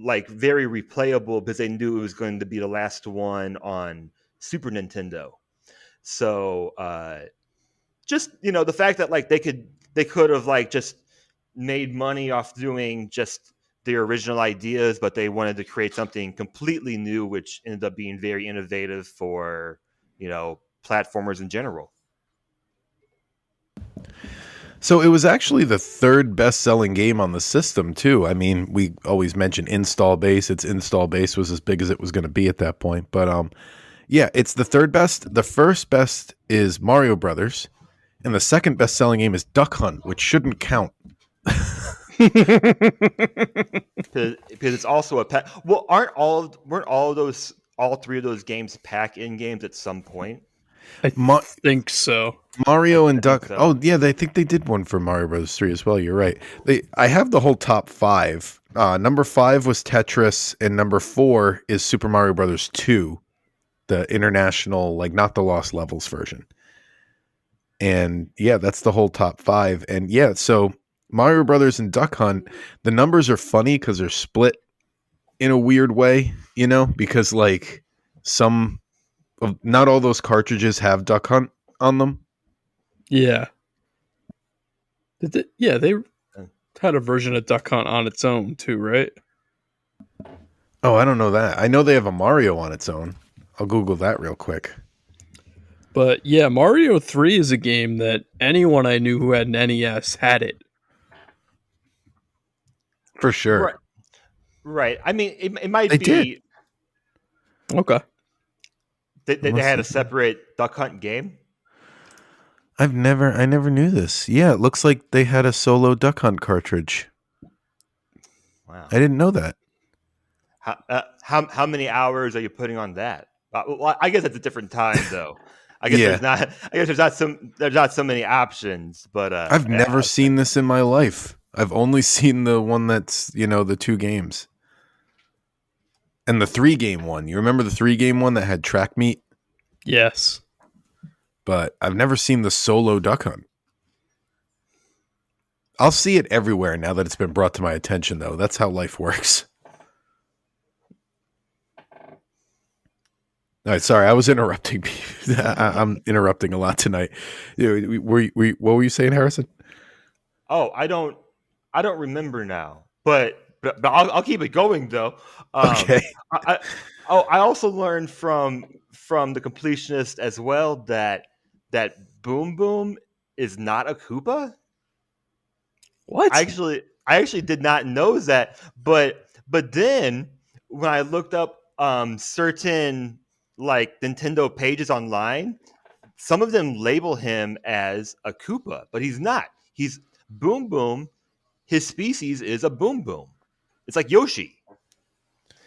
like very replayable because they knew it was going to be the last one on Super Nintendo. So just the fact that like they could have like just made money off doing just their original ideas, but they wanted to create something completely new, which ended up being very innovative for platformers in general. So it was actually the third best-selling game on the system too. I mean, we always mention install base. Its install base was as big as it was going to be at that point. But yeah, it's the third best. The first best is Mario Brothers, and the second best-selling game is Duck Hunt, which shouldn't count. Because it's also a pack. Well, weren't all 3 of those games pack-in games at some point? I Ma- think so. Mario and I think Duck. so. Oh yeah, I think they did one for Mario Bros. 3 as well. You're right. I have the whole top 5. Number 5 was Tetris, and number 4 is Super Mario Brothers 2, the international, like not the Lost Levels version. And yeah, that's the whole top 5. And yeah, so Mario Brothers and Duck Hunt, the numbers are funny because they're split in a weird way, because like not all those cartridges have Duck Hunt on them. Yeah. They had a version of Duck Hunt on its own too, right? Oh, I don't know that. I know they have a Mario on its own. I'll Google that real quick. But yeah, Mario 3 is a game that anyone I knew who had an NES had it. For sure. Right. I mean, it might They be did. Okay. they had a separate Duck Hunt game. I never knew this. Yeah, it looks like they had a solo Duck Hunt cartridge. Wow. I didn't know that. How many hours are you putting on that? Well, I guess it's a different time though. I guess Yeah. there's not. I guess there's not so many options. But I've never seen this in my life. I've only seen the one that's the 2 games, and the 3-game one. You remember the 3-game one that had track meet? Yes. But I've never seen the solo Duck Hunt. I'll see it everywhere now that it's been brought to my attention, though. That's how life works. All right, sorry, I was interrupting. I'm interrupting a lot tonight. What were you saying, Harrison? Oh, I don't remember now, but I'll keep it going though. Okay. I also learned from the completionist as well that Boom Boom is not a Koopa. What? I actually did not know that, but then when I looked up certain like Nintendo pages online, some of them label him as a Koopa, but he's not. He's Boom Boom. His species is a Boom Boom. It's like Yoshi.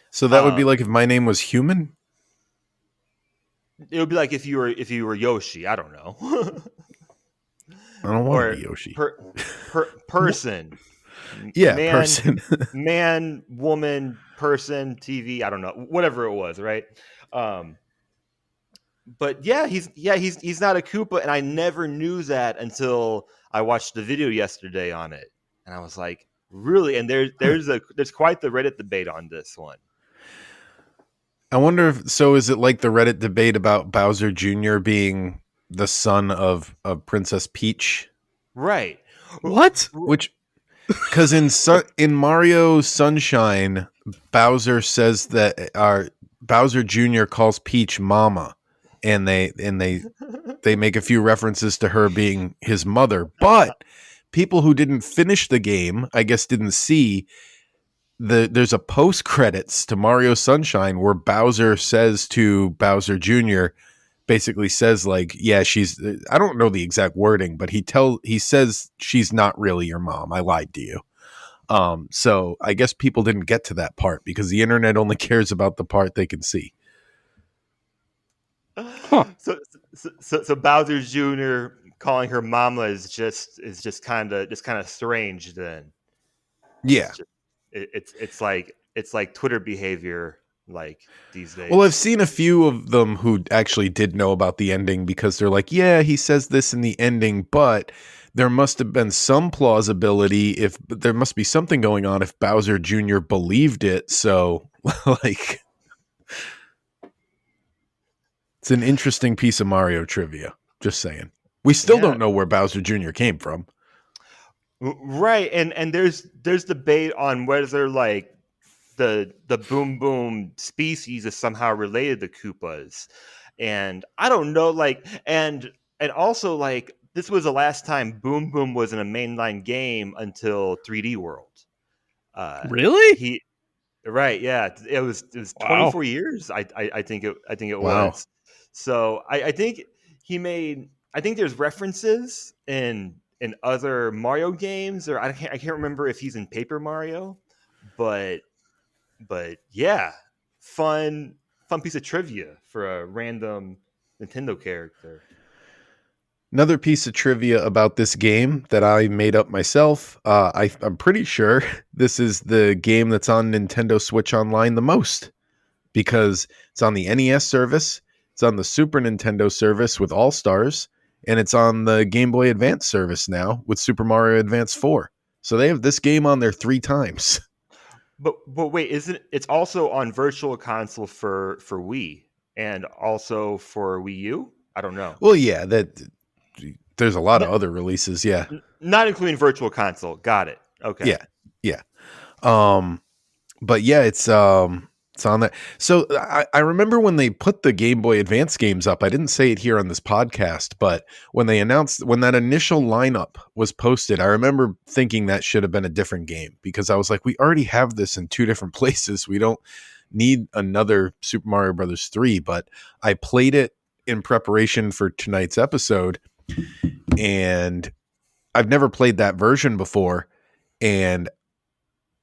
So that would be Um, like if my name was Human? it would be like if you were Yoshi. I don't know, I don't want to or be Yoshi. person, Yeah, man, person. man, woman, person, TV. I don't know, whatever it was, right? Um, but he's not a Koopa, and I never knew that until I watched the video yesterday on it, and I was like, really? And there's quite the Reddit debate on this one. I wonder if so. Is it like the Reddit debate about Bowser Jr. being the son of Princess Peach? Right. What? Which, because in Mario Sunshine, Bowser says that Bowser Jr. calls Peach Mama, and they make a few references to her being his mother. But people who didn't finish the game, I guess, didn't see there's a post credits to Mario Sunshine where Bowser says to Bowser Jr. basically says like, yeah, she's, I don't know the exact wording, but he says she's not really your mom. I lied to you. So I guess people didn't get to that part because the internet only cares about the part they can see. Huh. So Bowser Jr. calling her mama is just kind of strange. Then Yeah. it's just it's like Twitter behavior like these Well, I've days. seen a few of them who actually did know about the ending because they're like, yeah, he says this in the ending, but there must have been some plausibility if there must be something going on if Bowser Jr. believed it. So, like, it's an interesting piece of Mario trivia. Just saying. We still Yeah, don't know where Bowser Jr. came from. right. And there's debate on whether like the Boom Boom species is somehow related to Koopas, and I don't know. Like, and also like this was the last time Boom Boom was in a mainline game until 3D World. Really? He Right, yeah. It was Wow. 24 years. I think it Wow. was. So I think he made. I think there's references in other Mario games, or I can't remember if he's in Paper Mario, but yeah, fun piece of trivia for a random Nintendo character. Another piece of trivia about this game that I made up myself. I'm pretty sure this is the game that's on Nintendo Switch Online the most because it's on the NES service, it's on the Super Nintendo service with All Stars, and it's on the Game Boy Advance service now with Super Mario Advance 4. So they have this game on there 3 times. But wait, isn't it's also on Virtual Console for Wii and also for Wii U? I don't know. Well, yeah, that there's a lot of other releases. Yeah, Not including Virtual Console. Got it. Okay. yeah, yeah. Um, but yeah, it's on there. So I remember when they put the Game Boy Advance games up. I didn't say it here on this podcast, but when they announced when that initial lineup was posted, I remember thinking that should have been a different game because I was like, we already have this in 2 different places. We don't need another Super Mario Brothers 3. But I played it in preparation for tonight's episode, and I've never played that version before, and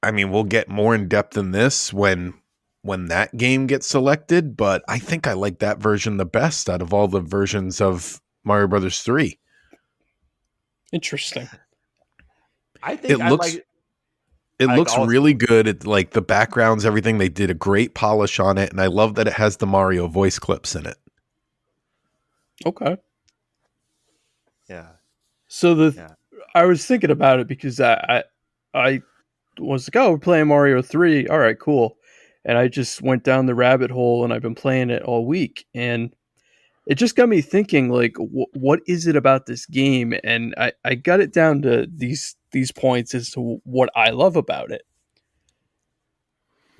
I mean, we'll get more in depth in this when that game gets selected, but I think I like that version the best out of all the versions of Mario Brothers 3. Interesting. I It think I looks like it I like looks all. really good. It like the backgrounds, everything. They did a great polish on it, and I love that it has the Mario voice clips in it. Okay. Yeah. So Yeah. I was thinking about it because I was like, oh, we're playing Mario 3. All right, cool. And I just went down the rabbit hole and I've been playing it all week. And it just got me thinking, like, what is it about this game? And I got it down to these points as to what I love about it.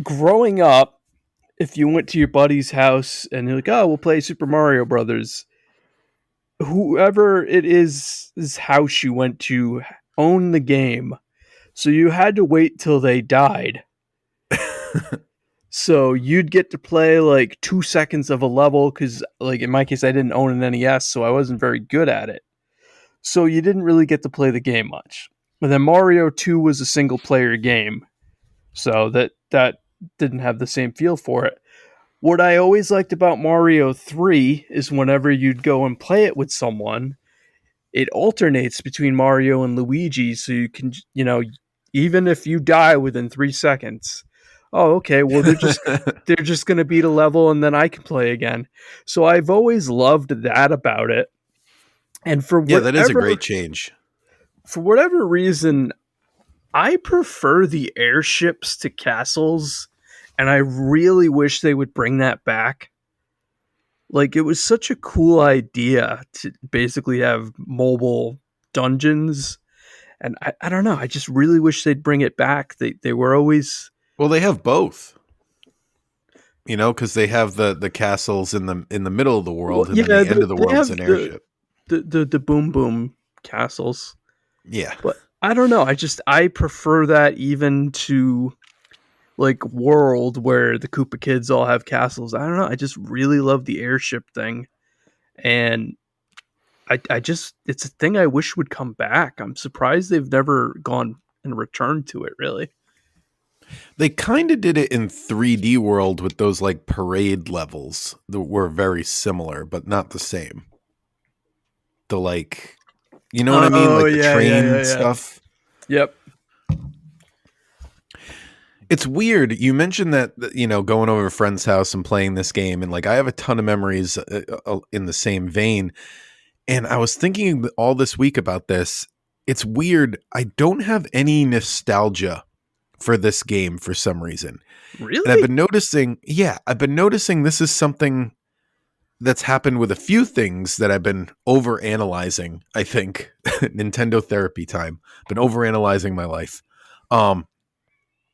Growing up, if you went to your buddy's house and you're like, oh, we'll play Super Mario Brothers, whoever it is house you went to owned the game. So you had to wait till they died. So you'd get to play like 2 seconds of a level because, like, in my case, I didn't own an NES, so I wasn't very good at it. So you didn't really get to play the game much. And then Mario 2 was a single player game, so that didn't have the same feel for it. What I always liked about Mario 3 is whenever you'd go and play it with someone, it alternates between Mario and Luigi, so you can, even if you die within 3 seconds, oh, okay, well they're just going to beat a level and then I can play again. So I've always loved that about it. And Yeah, that is a great change. For whatever reason, I prefer the airships to castles, and I really wish they would bring that back. Like, it was such a cool idea to basically have mobile dungeons, and I don't know, I just really wish they'd bring it back. They were always... Well, they have both. Because they have the castles in the middle of the world, and then the end of the world's an airship. The boom boom castles. Yeah. But I don't know, I prefer that even to, like, World, where the Koopa kids all have castles. I don't know, I just really love the airship thing. And I just, it's a thing I wish would come back. I'm surprised they've never gone and returned to it, really. They kind of did it in 3D World with those like parade levels that were very similar, but not the same. The like, you know what I mean? Like the train stuff. Yep. It's weird. You mentioned that, going over a friend's house and playing this game, and like I have a ton of memories in the same vein. And I was thinking all this week about this. It's weird. I don't have any nostalgia for this game for some reason. Really? And I've been noticing this is something that's happened with a few things that I've been over analyzing, I think. Nintendotherapy time. Been over analyzing my life.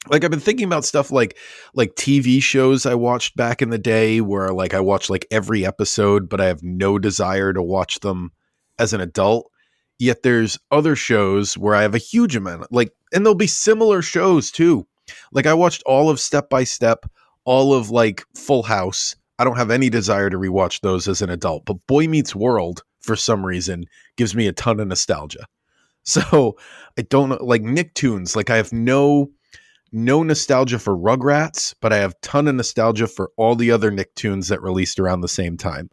Like I've been thinking about stuff like TV shows I watched back in the day where like I watched like every episode, but I have no desire to watch them as an adult. Yet there's other shows where I have a huge amount, and there'll be similar shows too. Like I watched all of Step by Step, all of like Full House. I don't have any desire to rewatch those as an adult, but Boy Meets World for some reason gives me a ton of nostalgia. So I don't know, like Nicktoons, like I have no nostalgia for Rugrats, but I have a ton of nostalgia for all the other Nicktoons that released around the same time.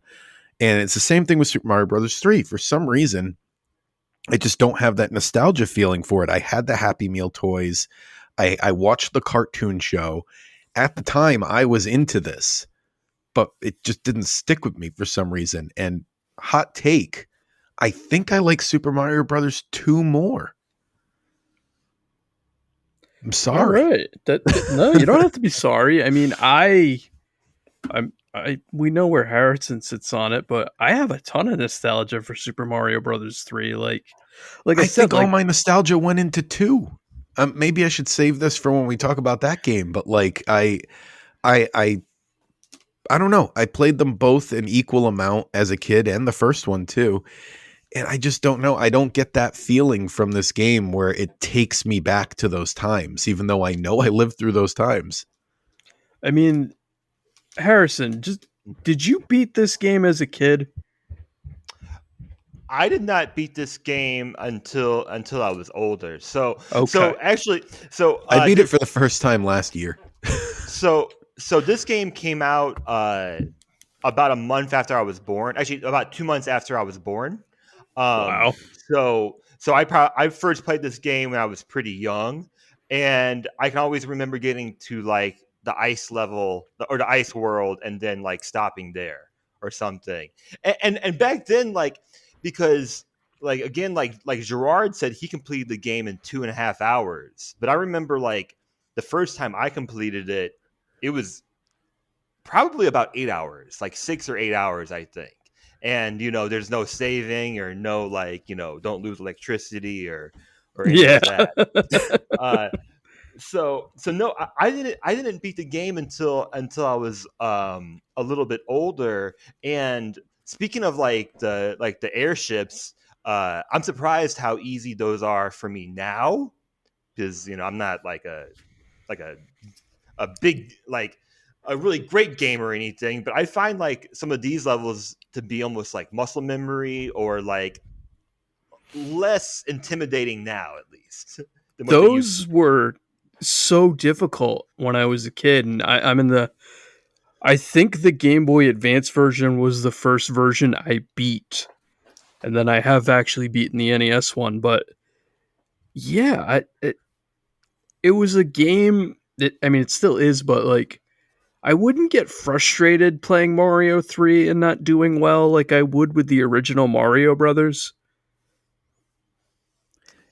And it's the same thing with Super Mario Brothers 3. For some reason, I just don't have that nostalgia feeling for it. I had the Happy Meal toys. I watched the cartoon show. At the time, I was into this, but it just didn't stick with me for some reason. And hot take, I think I like Super Mario Brothers 2 more. I'm sorry. All right. No, you don't have to be sorry. I mean, we know where Harrison sits on it, but I have a ton of nostalgia for Super Mario Brothers 3. Like I said, think all my nostalgia went into 2. Maybe I should save this for when we talk about that game. But like I don't know. I played them both an equal amount as a kid, and the first one too. And I just don't know. I don't get that feeling from this game where it takes me back to those times, even though I know I lived through those times. I mean, Harrison, did you beat this game as a kid? I did not beat this game until I was older. So Okay. I beat it for the first time last year. so this game came out about a month after I was born. Actually, about 2 months after I was born. Wow. So I first played this game when I was pretty young, and I can always remember getting to like the ice level or the ice world, and then like stopping there or something. And back then, like, because like again, like Gerard said, he completed the game in 2.5 hours. But I remember like the first time I completed it, it was probably about 8 hours, like 6 or 8 hours, I think. And there's no saving or no like don't lose electricity or any Yeah. of that. Uh, so no, I didn't beat the game until I was a little bit older. And speaking of like the airships, I'm surprised how easy those are for me now, because I'm not like a big like a really great game or anything, but I find like some of these levels to be almost like muscle memory or like less intimidating now, at least, than what they used to Those be. were so difficult when I was a kid, and I'm in the. I think the Game Boy Advance version was the first version I beat, and then I have actually beaten the NES one. But yeah, it was a game that, I mean, it still is, but like I wouldn't get frustrated playing Mario 3 and not doing well like I would with the original Mario Brothers.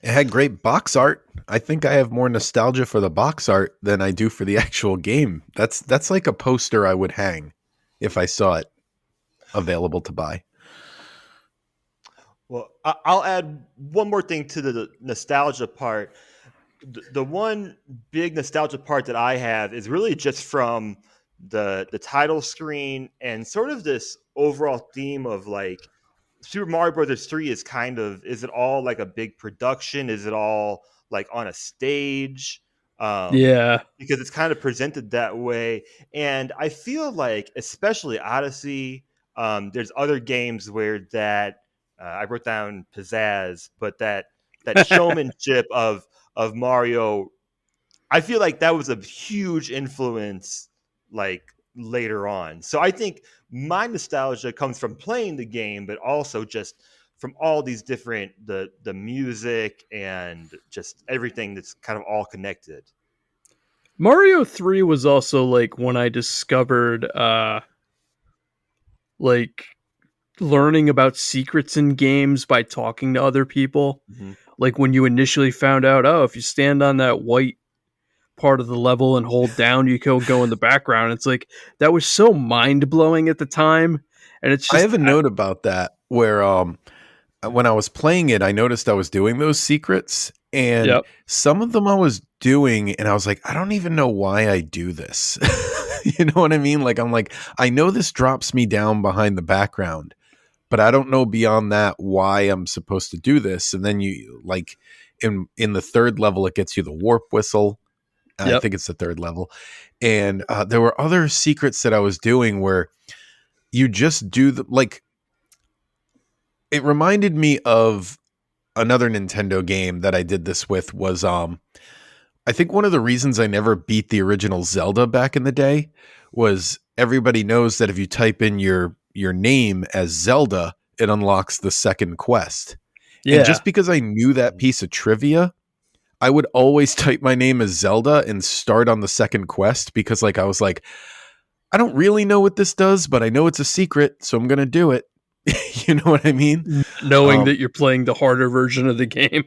It had great box art. I think I have more nostalgia for the box art than I do for the actual game. That's like a poster I would hang if I saw it available to buy. Well, I'll add one more thing to the nostalgia part. The one big nostalgia part that I have is really just from the title screen and sort of this overall theme of like Super Mario Brothers 3 is it all like a big production? Is it all like on a stage? Yeah. Because it's kind of presented that way. And I feel like, especially Odyssey, there's other games where that I wrote down pizzazz, but that showmanship of Mario, I feel like that was a huge influence like later on. So I think my nostalgia comes from playing the game, but also just from all these different the music and just everything that's kind of all connected. Mario 3 was also like when I discovered like learning about secrets in games by talking to other people. Mm-hmm. Like when you initially found out, oh, if you stand on that white part of the level and hold down, you can go in the background. It's like that was so mind blowing at the time, and it's I just have a note about that where when I was playing it, I noticed I was doing those secrets, and yep, some of them I was doing, and I was like, I don't even know why I do this. You know what I mean? Like, I'm like, I know this drops me down behind the background, but I don't know beyond that why I'm supposed to do this. And then you like in the third level, it gets you the warp whistle. I yep. think it's the third level, and there were other secrets that I was doing where you just do the like. It reminded me of another Nintendo game that I did this with was I think one of the reasons I never beat the original Zelda back in the day was everybody knows that if you type in your name as Zelda, it unlocks the second quest. And Yeah. just because I knew that piece of trivia, I would always type my name as Zelda and start on the second quest because like I was like, I don't really know what this does, but I know it's a secret, so I'm going to do it. You know what I mean? Knowing Um, that you're playing the harder version of the game.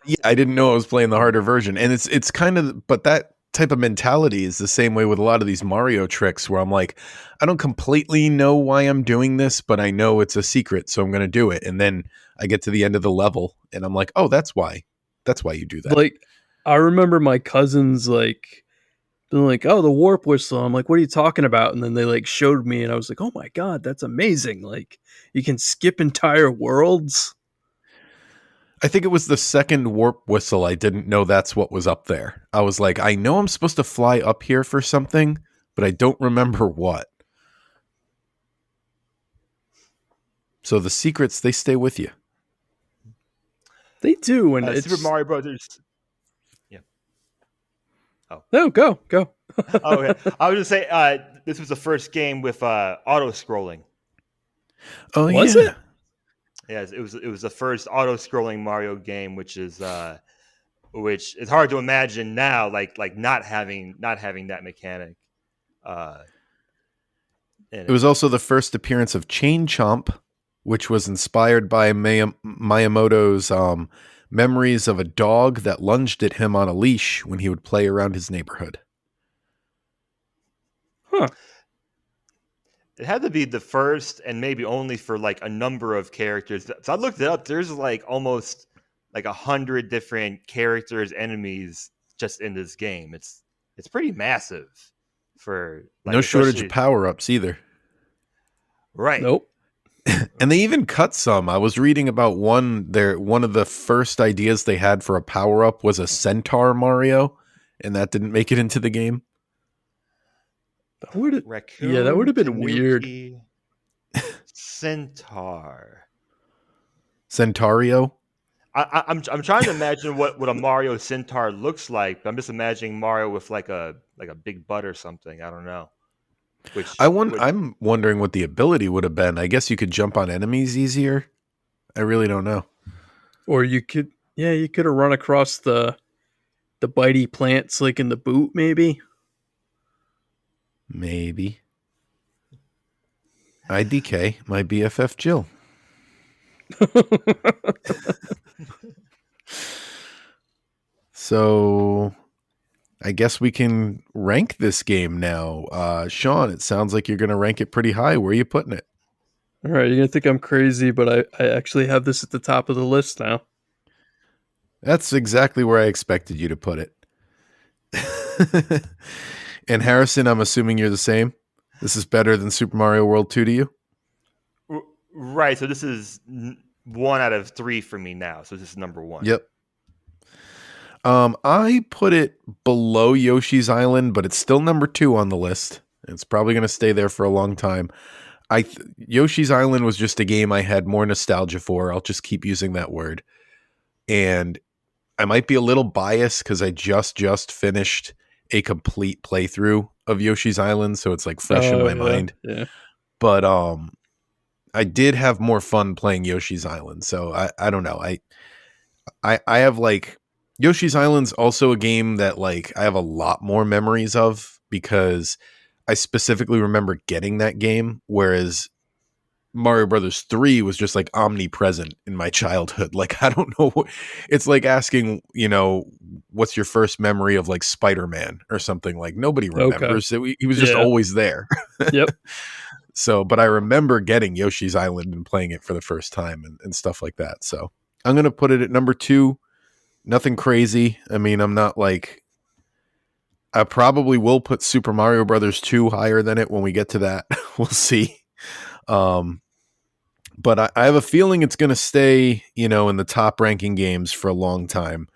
yeah, I didn't know I was playing the harder version, and it's kind of, but that type of mentality is the same way with a lot of these Mario tricks, where I'm like, I don't completely know why I'm doing this, but I know it's a secret, so I'm going to do it, and then I get to the end of the level, and I'm like, oh, that's why you do that. Like, I remember my cousins like being like, "Oh, the warp whistle." I'm like, "What are you talking about?" And then they like showed me, and I was like, "Oh my god, that's amazing! Like, you can skip entire worlds." I think it was the second warp whistle. I didn't know that's what was up there. I was like, I know I'm supposed to fly up here for something, but I don't remember what. So the secrets, they stay with you. They do, and Super it's Mario Brothers. Yeah. Oh. no, go. Oh, okay. I was just say this was the first game with auto scrolling. Oh Was it? yeah. Yes, it was the first auto scrolling Mario game, which is hard to imagine now, like not having that mechanic uh, in It was it. also the first appearance of Chain Chomp, which was inspired by Miyamoto's memories of a dog that lunged at him on a leash when he would play around his neighborhood. Huh. It had to be the first and maybe only for like a number of characters. So I looked it up. There's like almost like 100 different characters, enemies just in this game. It's pretty massive for like, no shortage of especially power-ups either. right. Nope. And they even cut some. I was reading about one of the first ideas they had for a power-up was a centaur Mario, and that didn't make it into the game. Raccoon, yeah, that would have been weird. Tanuki, Centaur. Centaurio? I'm trying to imagine what a Mario Centaur looks like, but I'm just imagining Mario with like a big butt or something. I don't know. I'm wondering what the ability would have been. I guess you could jump on enemies easier. I really don't know. Or you could have run across the bitey plants like in the boot, maybe. Maybe. IDK, my BFF Jill. So I guess we can rank this game now. Sean, it sounds like you're going to rank it pretty high. Where are you putting it? All right, you're going to think I'm crazy, but I actually have this at the top of the list now. That's exactly where I expected you to put it. And Harrison, I'm assuming you're the same. This is better than Super Mario World 2 to you? Right. So this is 1 out of 3 for me now. So this is number 1. Yep. I put it below Yoshi's Island, but it's still number 2 on the list. It's probably going to stay there for a long time. Yoshi's Island was just a game I had more nostalgia for. I'll just keep using that word. And I might be a little biased because I just finished a complete playthrough of Yoshi's Island, so it's like fresh in my mind. Yeah. But I did have more fun playing Yoshi's Island, so I don't know. I have like Yoshi's Island's also a game that like I have a lot more memories of because I specifically remember getting that game, whereas Mario Brothers 3 was just like omnipresent in my childhood. Like, I don't know. It's like asking, what's your first memory of like Spider-Man or something? Like nobody remembers. Okay. He was just always there. Yep. So, but I remember getting Yoshi's Island and playing it for the first time and stuff like that. So I'm going to put it at number 2. Nothing crazy. I mean, I'm not like, I probably will put Super Mario Brothers 2 higher than it when we get to that. We'll see. But I have a feeling it's going to stay, in the top ranking games for a long time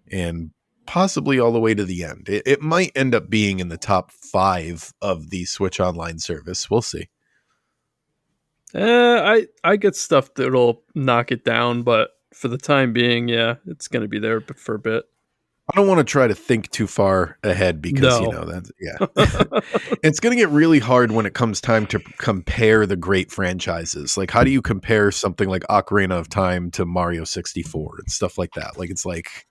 and possibly all the way to the end. It might end up being in the top 5 of the Switch Online service. We'll see. I get stuff that'll knock it down, but for the time being, yeah, it's going to be there for a bit. I don't want to try to think too far ahead because, it's going to get really hard when it comes time to compare the great franchises. Like, how do you compare something like Ocarina of Time to Mario 64 and stuff like that? Like, it's like,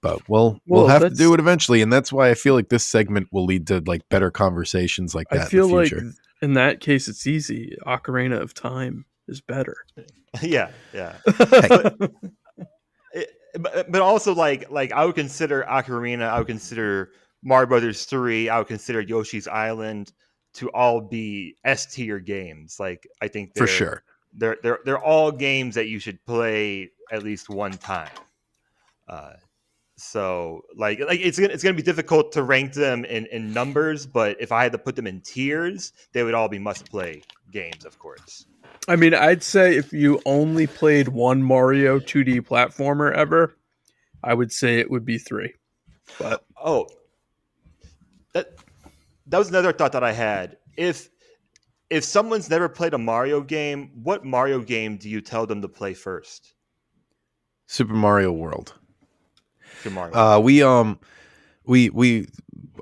but we'll have to do it eventually. And that's why I feel like this segment will lead to like better conversations like that. I feel in the future. like in that case, it's easy. Ocarina of Time is better. Yeah. But also like I would consider Ocarina, I would consider Mario Brothers 3, I would consider Yoshi's Island to all be S tier games. Like I think for sure they're all games that you should play at least one time. So like it's gonna be difficult to rank them in numbers, but if I had to put them in tiers, they would all be must play games, of course. I mean, I'd say if you only played one Mario 2D platformer ever, I would say it would be 3. But that was another thought that I had. If someone's never played a Mario game, what Mario game do you tell them to play first? Super Mario World. Super Mario World.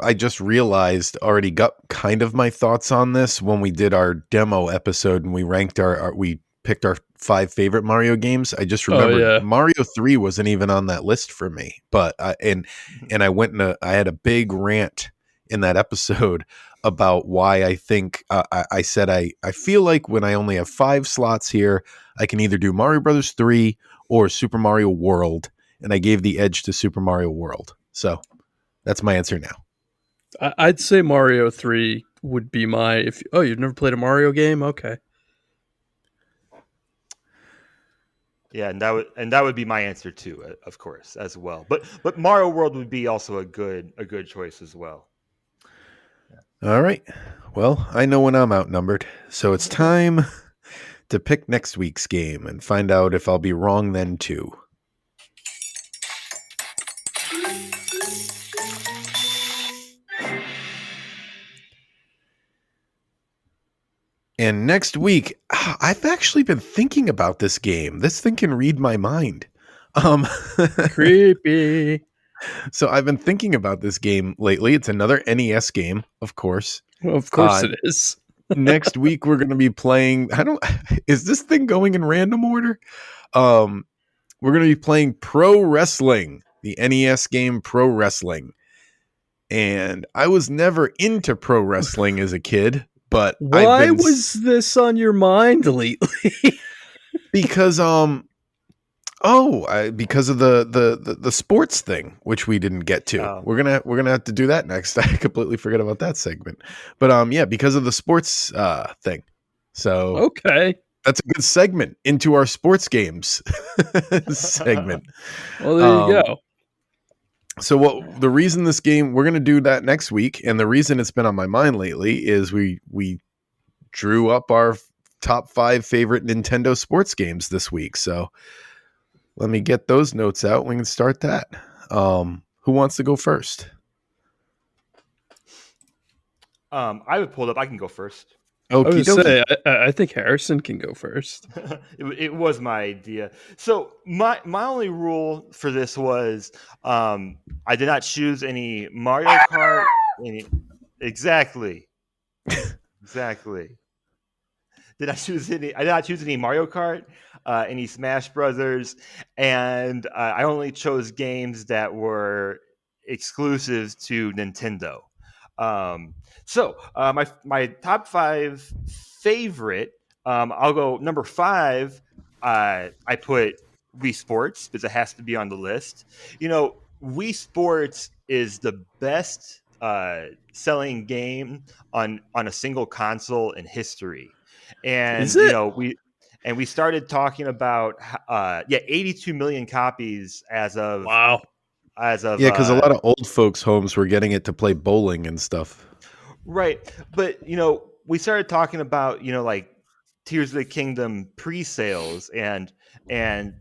I just realized already got kind of my thoughts on this when we did our demo episode and we ranked we picked our 5 favorite Mario games. I just remembered Mario 3 wasn't even on that list for me, but I went and I had a big rant in that episode about why I think I said I feel like when I only have 5 slots here, I can either do Mario Brothers 3 or Super Mario World, and I gave the edge to Super Mario World. So that's my answer now. I'd say Mario 3 would be my if oh, you've never played a Mario game? Okay. Yeah, and that would be my answer too, of course, as well. But Mario World would be also a good choice as well. All right. Well, I know when I'm outnumbered, so it's time to pick next week's game and find out if I'll be wrong then too. And next week, I've actually been thinking about this game. This thing can read my mind. Um, Creepy. so I've been thinking about this game lately. It's another NES game, of course. Well, of course it is. Next week we're going to be playing. Is this thing going in random order? We're going to be playing Pro Wrestling, the NES game Pro Wrestling. And I was never into pro wrestling as a kid, but Why was this on your mind lately? because because of the sports thing, which we didn't get to. Oh. We're gonna have to do that next. I completely forgot about that segment, but yeah, because of the sports thing. So okay, that's a good segment into our sports games segment. Well, there you go. So the reason this game, we're going to do that next week, and the reason it's been on my mind lately is we drew up our top 5 favorite Nintendo sports games this week. So let me get those notes out. We can start that. Who wants to go first? I have it pulled up. I can go first. Okie dokie. I think Harrison can go first. It was my idea. So my only rule for this was I did not choose any Mario Kart. Exactly. Did I choose any? I did not choose any Mario Kart, any Smash Brothers, and I only chose games that were exclusive to Nintendo. My top 5 favorite. I'll go number 5. I put Wii Sports because it has to be on the list. Wii Sports is the best selling game on a single console in history, and we started talking about 82 million copies as of wow. Because a lot of old folks' homes were getting it to play bowling and stuff. Right. But, we started talking about, like Tears of the Kingdom pre-sales and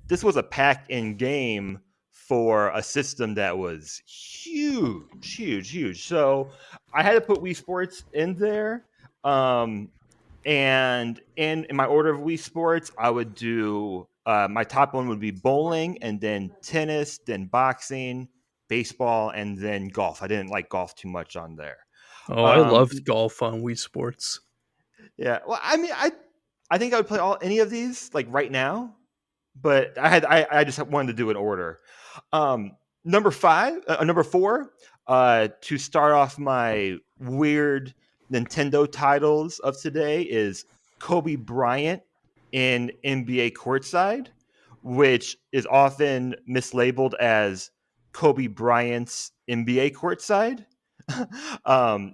this was a pack-in game for a system that was huge. So I had to put Wii Sports in there. And in my order of Wii Sports, I would do my top one would be bowling, and then tennis, then boxing, baseball, and then golf. I didn't like golf too much on there. Oh, I loved golf on Wii Sports. Yeah, well, I mean, I think I would play any of these like right now, but I just wanted to do an order. Number 4, to start off my weird Nintendo titles of today is Kobe Bryant in NBA Courtside, which is often mislabeled as Kobe Bryant's NBA Courtside,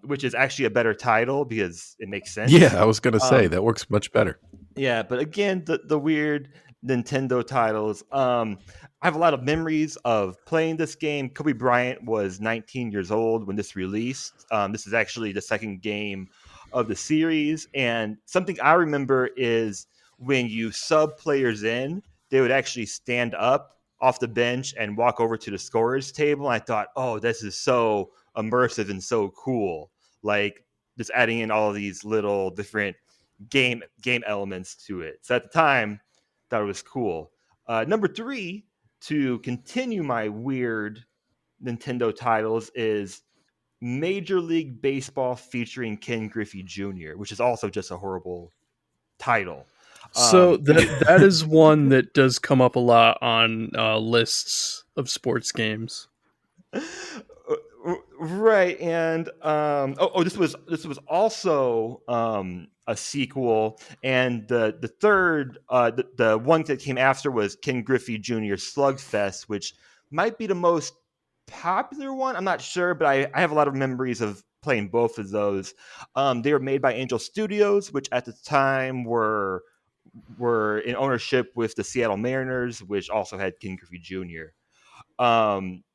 which is actually a better title because it makes sense. Yeah, I was going to say that works much better. Yeah, but again, the weird Nintendo titles. I have a lot of memories of playing this game. Kobe Bryant was 19 years old when this released. This is actually the second game of the series. And something I remember is when you sub players in, they would actually stand up off the bench and walk over to the scorer's table. And I thought, oh, this is so immersive and so cool. Like just adding in all of these little different game elements to it. So at the time, thought it was cool. Number 3, to continue my weird Nintendo titles, is Major League Baseball featuring Ken Griffey Jr., which is also just a horrible title. So that is one that does come up a lot on lists of sports games. Right, and this was also a sequel, and the third the one that came after was Ken Griffey Jr. Slugfest, which might be the most popular one. I'm not sure, but I have a lot of memories of playing both of those. They were made by Angel Studios, which at the time were in ownership with the Seattle Mariners, which also had Ken Griffey Jr.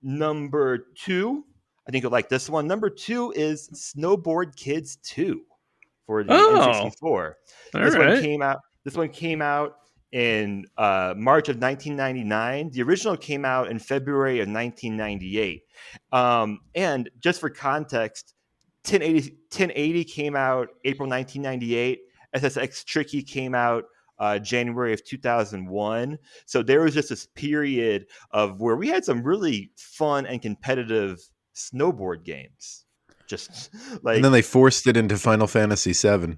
Number two, I think you'll like this one. Number two is Snowboard Kids 2 for the Oh, N64. all This one right. came out. This one came out in March of 1999. The original came out in February of 1998. And just for context, 1080 came out April 1998. SSX Tricky came out January of 2001. So there was just this period of where we had some really fun and competitive snowboard games. Just And then like they forced it into Final Fantasy VII.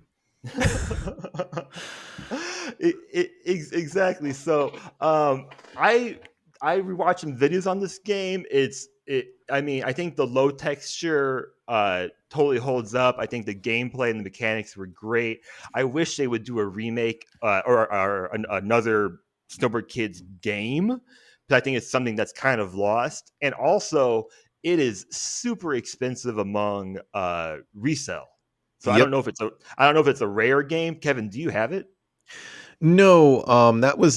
exactly. So I rewatched some videos on this game. I mean, I think the low texture totally holds up. I think the gameplay and the mechanics were great. I wish they would do a remake or another Snowboard Kids game, because I think it's something that's kind of lost. And also, it is super expensive among resale. So Yep. I don't know if it's a rare game. Kevin, do you have it? No,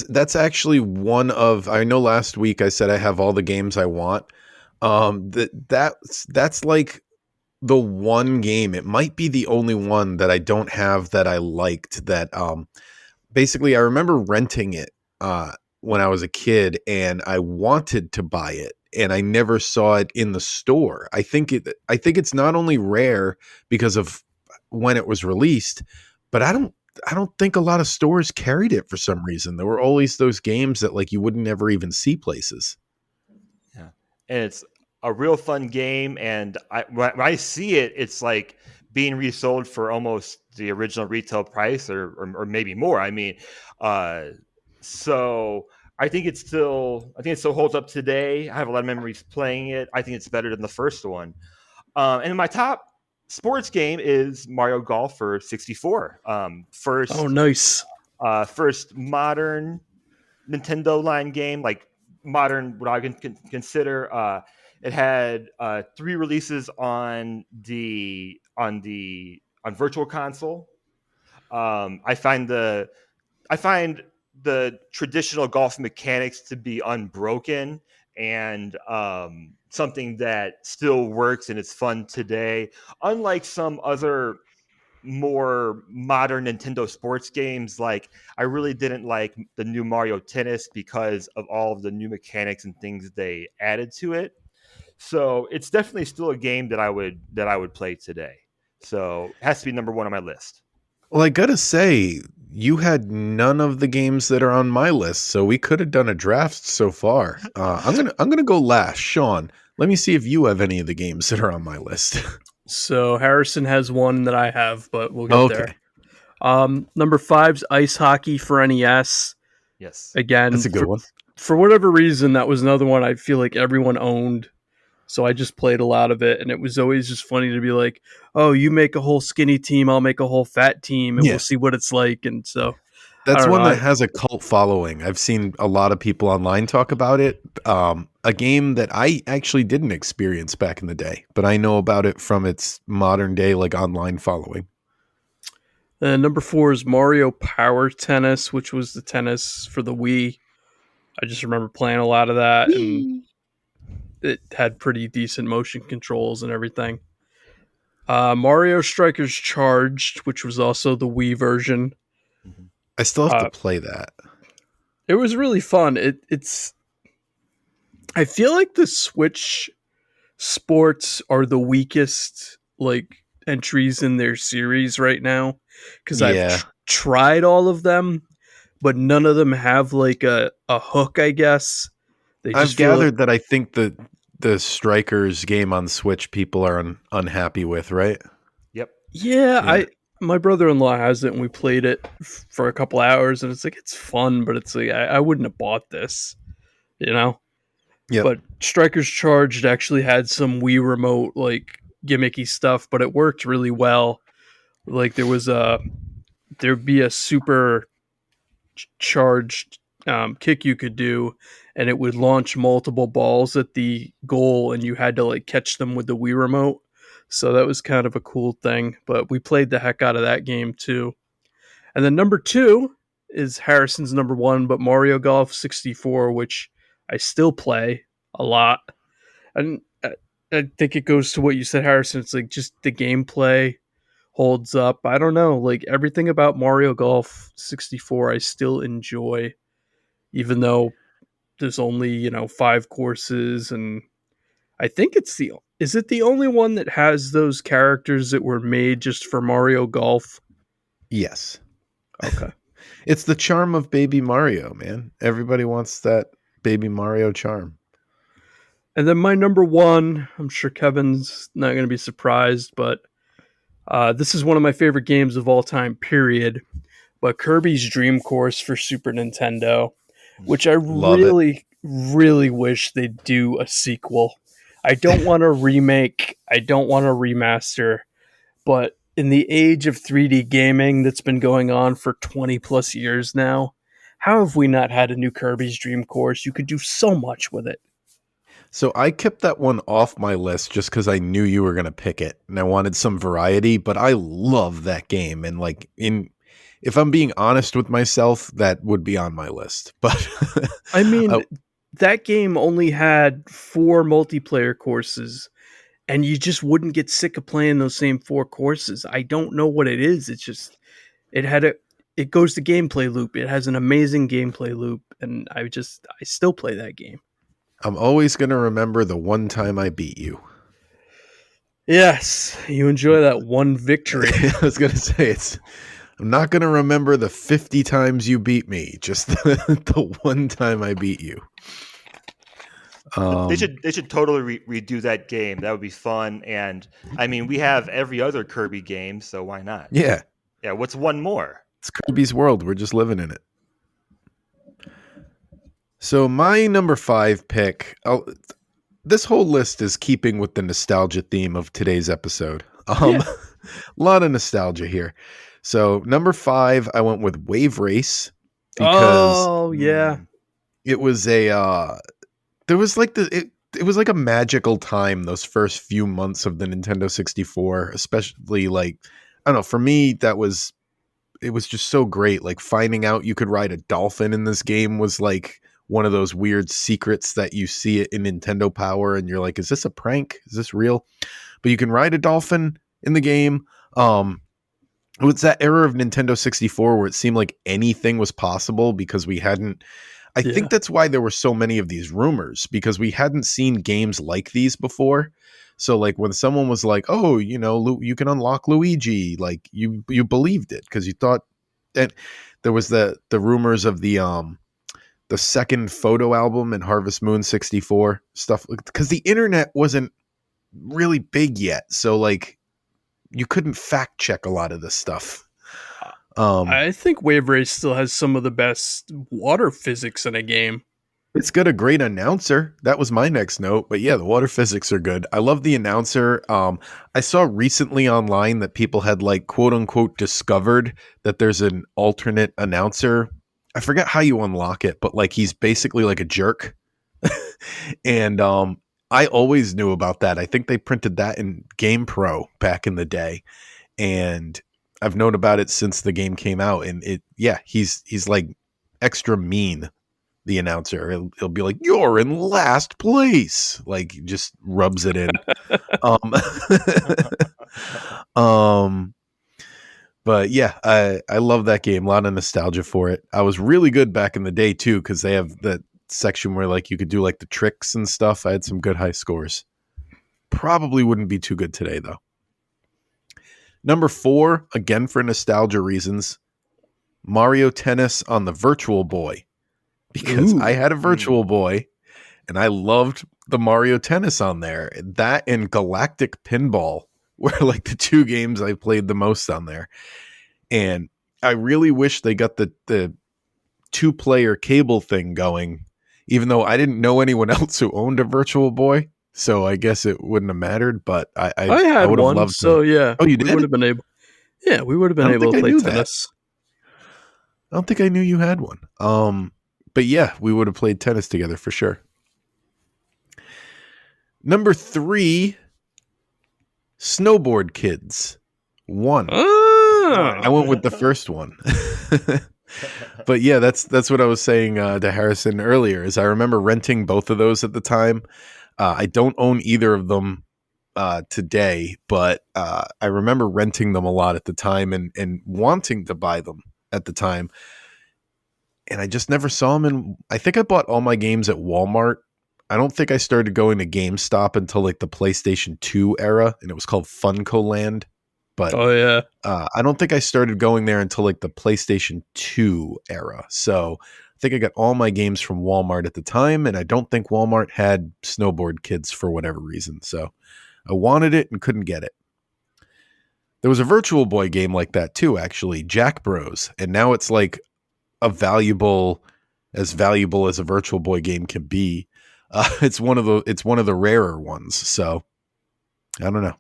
that's actually one of, I know last week I said I have all the games I want. That's like the one game. It might be the only one that I don't have that I liked, that basically I remember renting it when I was a kid, and I wanted to buy it and I never saw it in the store. I think it's not only rare because of when it was released, but I don't think a lot of stores carried it for some reason. There were always those games that like you wouldn't ever even see places. Yeah, and it's a real fun game. And when I see it, it's like being resold for almost the original retail price, or maybe more. I mean, uh, so I think it still holds up today. I have a lot of memories playing it. I think it's better than the first one. And my top sports game is Mario Golf for 64. Oh, nice. First modern Nintendo line game, like modern, what I can consider. It had three releases on Virtual Console. I find the traditional golf mechanics to be unbroken, and something that still works and it's fun today. Unlike some other more modern Nintendo sports games, like I really didn't like the new Mario Tennis because of all of the new mechanics and things they added to it. So it's definitely still a game that I would play today. So it has to be number one on my list. Well, I gotta say, you had none of the games that are on my list, so we could have done a draft so far. I'm gonna go last, Sean. Let me see if you have any of the games that are on my list. So Harrison has one that I have, but we'll get there. Okay, Number five's ice hockey for NES. Yes. Again, that's a good one. for whatever reason, that was another one I feel like everyone owned. So I just played a lot of it, and it was always just funny to be like, "Oh, you make a whole skinny team, I'll make a whole fat team, and Yeah, we'll see what it's like." And so I that's don't know. one that has a cult following. I've seen a lot of people online talk about it. A game that I actually didn't experience back in the day, but I know about it from its modern day like online following. Number four is Mario Power Tennis, which was the tennis for the Wii. I just remember playing a lot of that, and Whee! it had pretty decent motion controls and everything. Mario Strikers Charged, which was also the Wii version. Mhm. I still have to Uh, play that. it was really fun. It's. I feel like the Switch sports are the weakest like entries in their series right now, because I've Yeah, tried all of them, but none of them have like a hook. I guess they I've just feel like, gathered that I think the Strikers game on Switch people are unhappy with, right? Yep. yeah. Yeah. I My brother-in-law has it, and we played it for a couple hours, and it's like it's fun, but it's like I wouldn't have bought this, you know. Yep. But Strikers Charged actually had some Wii remote like gimmicky stuff, but it worked really well. Like there'd be a super charged kick you could do, and it would launch multiple balls at the goal, and you had to like catch them with the Wii remote. So that was kind of a cool thing. But we played the heck out of that game too. And then number two is Harrison's number one, but Mario Golf 64, which I still play a lot. And I think it goes to what you said, Harrison. It's like just the gameplay holds up. I don't know. Like everything about Mario Golf 64, I still enjoy, even though there's only, 5 courses. And I think is it the only one that has those characters that were made just for Mario Golf? Yes. Okay. It's the charm of Baby Mario, man. Everybody wants that Baby Mario charm. And then my number one, I'm sure Kevin's not going to be surprised, but this is one of my favorite games of all time, period. But Kirby's Dream Course for Super Nintendo, which I Love it. really, really wish they'd do a sequel. I don't want a remake. I don't want a remaster. But in the age of 3D gaming that's been going on for 20 plus years now, how have we not had a new Kirby's Dream Course? You could do so much with it. So I kept that one off my list just because I knew you were going to pick it and I wanted some variety, but I love that game. And if I'm being honest with myself, that would be on my list. But I mean, that game only had 4 multiplayer courses, and you just wouldn't get sick of playing those same 4 courses. I don't know what it is. It's just it goes to gameplay loop. It has an amazing gameplay loop, and I still play that game. I'm always going to remember the one time I beat you. Yes, you enjoy that one victory. I was going to say I'm not going to remember the 50 times you beat me, just the one time I beat you. They should totally redo that game. That would be fun. And I mean, we have every other Kirby game, so why not? Yeah. Yeah. What's one more? It's Kirby's world. We're just living in it. So my number 5 pick, this whole list is keeping with the nostalgia theme of today's episode. A lot of nostalgia here. So number 5, I went with Wave Race because it was there was like it was like a magical time those first few months of the Nintendo 64, especially like I don't know, for me it was just so great. Like finding out you could ride a dolphin in this game was like one of those weird secrets that you see it in Nintendo Power and you're like, is this a prank? Is this real? But you can ride a dolphin in the game. It was that era of Nintendo 64 where it seemed like anything was possible because we hadn't. I think that's why there were so many of these rumors, because we hadn't seen games like these before. So like when someone was like, oh, you can unlock Luigi, like you believed it because you thought that there was the rumors of the second photo album in Harvest Moon 64 stuff, because the internet wasn't really big yet. So like you couldn't fact check a lot of this stuff. I think Wave Race still has some of the best water physics in a game. It's got a great announcer. That was my next note. But yeah, the water physics are good. I love the announcer. I saw recently online that people had like quote unquote discovered that there's an alternate announcer. I forget how you unlock it, but like he's basically like a jerk. And I always knew about that. I think they printed that in Game Pro back in the day. And I've known about it since the game came out. And he's like extra mean. The announcer, he'll be like, "You're in last place," like just rubs it in. But yeah, I love that game. A lot of nostalgia for it. I was really good back in the day too, because they have that section where like you could do like the tricks and stuff. I had some good high scores. Probably wouldn't be too good today though. Number 4, again for nostalgia reasons, Mario Tennis on the Virtual Boy. Because I had a Virtual Boy and I loved the Mario Tennis on there. That and Galactic Pinball were like the 2 games I played the most on there. And I really wish they got the 2-player cable thing going even though I didn't know anyone else who owned a Virtual Boy. So I guess it wouldn't have mattered, but I I had would have one, loved to. so yeah, Oh, you we would did? have been able. Yeah, we would have I been don't able think to I play knew that. tennis. I don't think I knew you had one. But yeah, we would have played tennis together for sure. Number 3, Snowboard Kids. 1. I Oh, went with the first one. But yeah, that's what I was saying to Harrison earlier. Is I remember renting both of those at the time. I don't own either of them today, but I remember renting them a lot at the time and wanting to buy them at the time. And I just never saw them. And I think I bought all my games at Walmart. I don't think I started going to GameStop until like the PlayStation 2 era, and it was called Funko Land. But oh yeah. I don't think I started going there until like the PlayStation 2 era. So I think I got all my games from Walmart at the time, and I don't think Walmart had Snowboard Kids for whatever reason. So I wanted it and couldn't get it. There was a Virtual Boy game like that too, actually, Jack Bros, and now it's like as valuable as a Virtual Boy game can be. It's one of the rarer ones. So I don't know.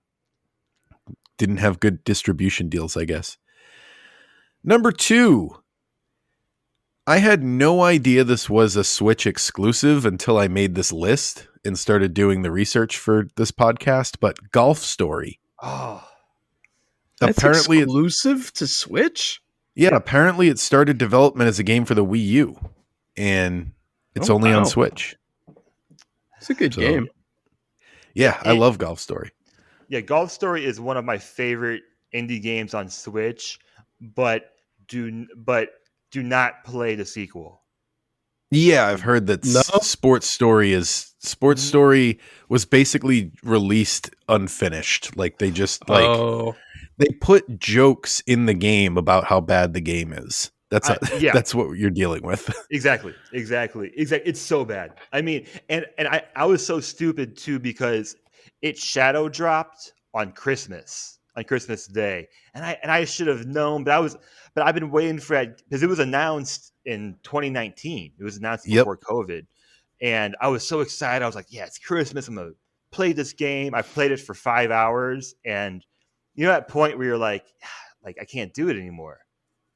Didn't have good distribution deals, I guess. Number 2, I had no idea this was a Switch exclusive until I made this list and started doing the research for this podcast, but Golf Story. Oh, That's Apparently exclusive to Switch? apparently it started development as a game for the Wii U, and it's only on Wow. Switch. It's a good game. Yeah, I love Golf Story. Yeah, Golf Story is one of my favorite indie games on Switch, but do not play the sequel. Yeah, I've heard that No? Sports Story Story was basically released unfinished. Like they just they put jokes in the game about how bad the game is. That's that's what you're dealing with. Exactly. It's so bad. I mean, and I was so stupid too because it shadow dropped on Christmas Day, and I should have known, but I've been waiting for it because it was announced in 2019. It was announced before COVID, and I was so excited. I was like, yeah, it's Christmas. I'm gonna play this game. I played it for 5 hours, and you know that point where you're like I can't do it anymore.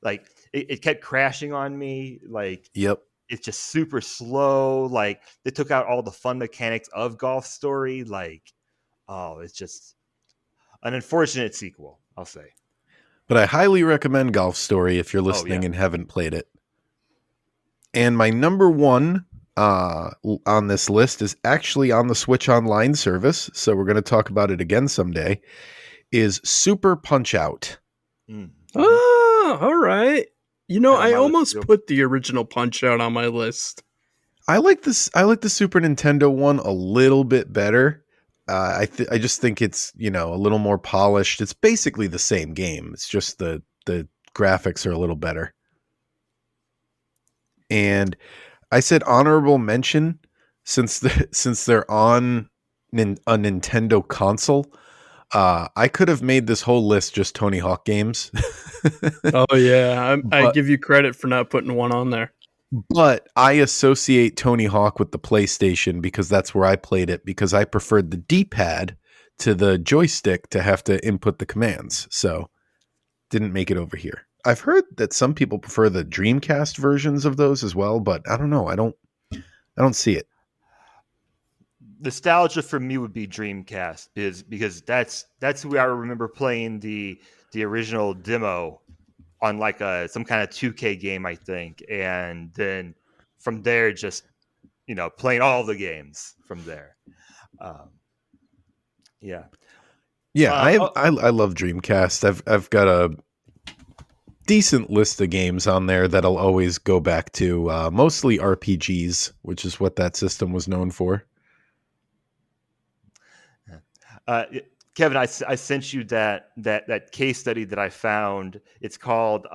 Like it kept crashing on me. Like it's just super slow. Like they took out all the fun mechanics of Golf Story. Like, oh, it's just an unfortunate sequel, I'll say. But I highly recommend Golf Story if you're listening and haven't played it. And my number 1 on this list is actually on the Switch Online service, so we're going to talk about it again someday, is Super Punch-Out. Oh, all right. You know, I almost put the original Punch-Out on my list. I like the Super Nintendo one a little bit better. I just think it's, a little more polished. It's basically the same game. It's just the graphics are a little better. And I said honorable mention since they're on a Nintendo console. I could have made this whole list just Tony Hawk games. Oh yeah, I give you credit for not putting one on there. But I associate Tony Hawk with the PlayStation because that's where I played it, because I preferred the D-pad to the joystick to have to input the commands. So didn't make it over here. I've heard that some people prefer the Dreamcast versions of those as well, but I don't know. I don't see it. Nostalgia for me would be Dreamcast because that's where I remember playing the original demo on like some kind of 2K game, I think, and then from there just playing all the games from there. Yeah. I love Dreamcast. I've got a decent list of games on there that I'll always go back to. Mostly RPGs, which is what that system was known for. Kevin, I sent you that case study that I found. It's called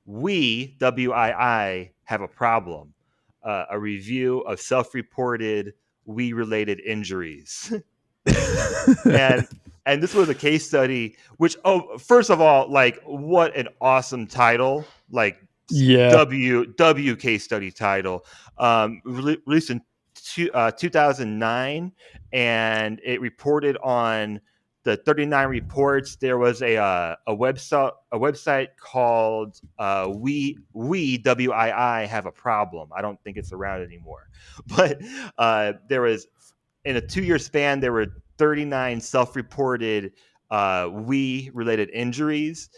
We WII Have a Problem, a review of self-reported Wii-related injuries. and this was a case study, which, first of all, like, what an awesome title. Like, Yeah. W case study title, released in 2009, and it reported on the 39 reports. There was a website called we WII have a problem. I don't think it's around anymore, but there was, in a 2-year span, there were 39 self-reported Wii related injuries.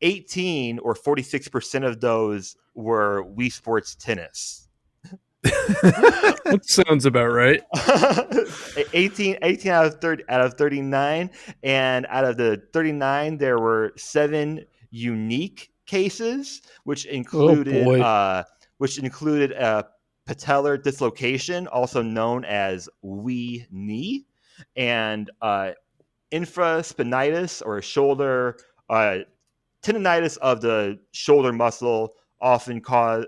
18 or 46% of those were Wii Sports tennis. That sounds about right. 18 out of 39, and out of the 39 there were 7 unique cases, which Oh included boy. patellar dislocation, also known as Wii knee, and infraspinatus, or shoulder tendonitis of the shoulder muscle, often called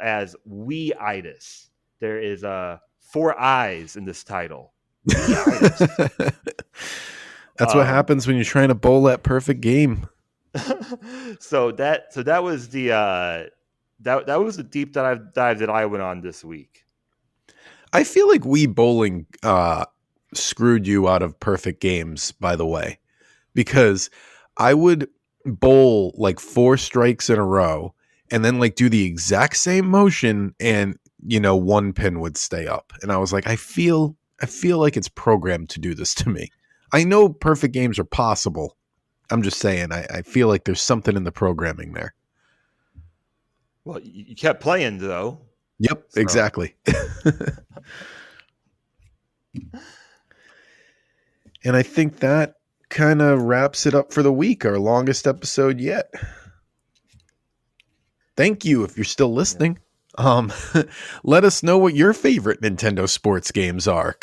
as Wii-itis. There is 4 I's in this title. Wii-itis. That's what happens when you're trying to bowl that perfect game. So that was the that was the deep dive that I went on this week. I feel like Wii Bowling screwed you out of perfect games, by the way, because I would bowl like 4 strikes in a row and then like do the exact same motion, and one pin would stay up, and I was like, I feel like it's programmed to do this to me. I know perfect games are possible. I'm just saying, I feel like there's something in the programming there. Well, you kept playing though. Yep, so. Exactly. And I think that kind of wraps it up for the week, our longest episode yet. Thank you if you're still listening. Let us know what your favorite Nintendo sports games are.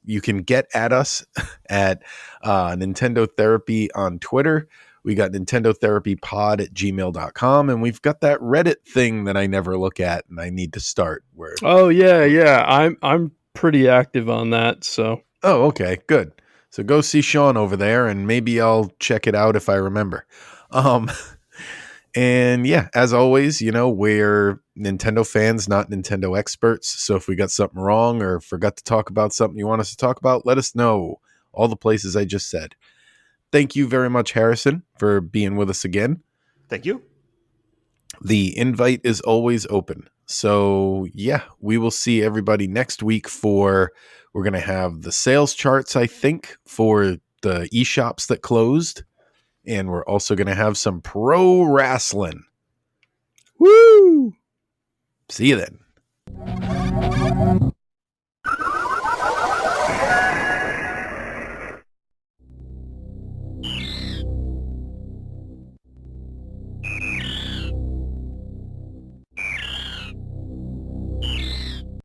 You can get at us at Nintendotherapy on Twitter. We got Nintendotherapypod@gmail.com, and we've got that Reddit thing that I never look at, and I need to start. Oh yeah. I'm pretty active on that. So. Oh, okay, good. So go see Sean over there, and maybe I'll check it out if I remember. And yeah, as always, we're Nintendo fans, not Nintendo experts. So if we got something wrong or forgot to talk about something you want us to talk about, let us know. All the places I just said. Thank you very much, Harrison, for being with us again. Thank you. The invite is always open. So yeah, we will see everybody next week we're going to have the sales charts, I think, for the eShops that closed. And we're also going to have some pro wrestling. Woo! See you then.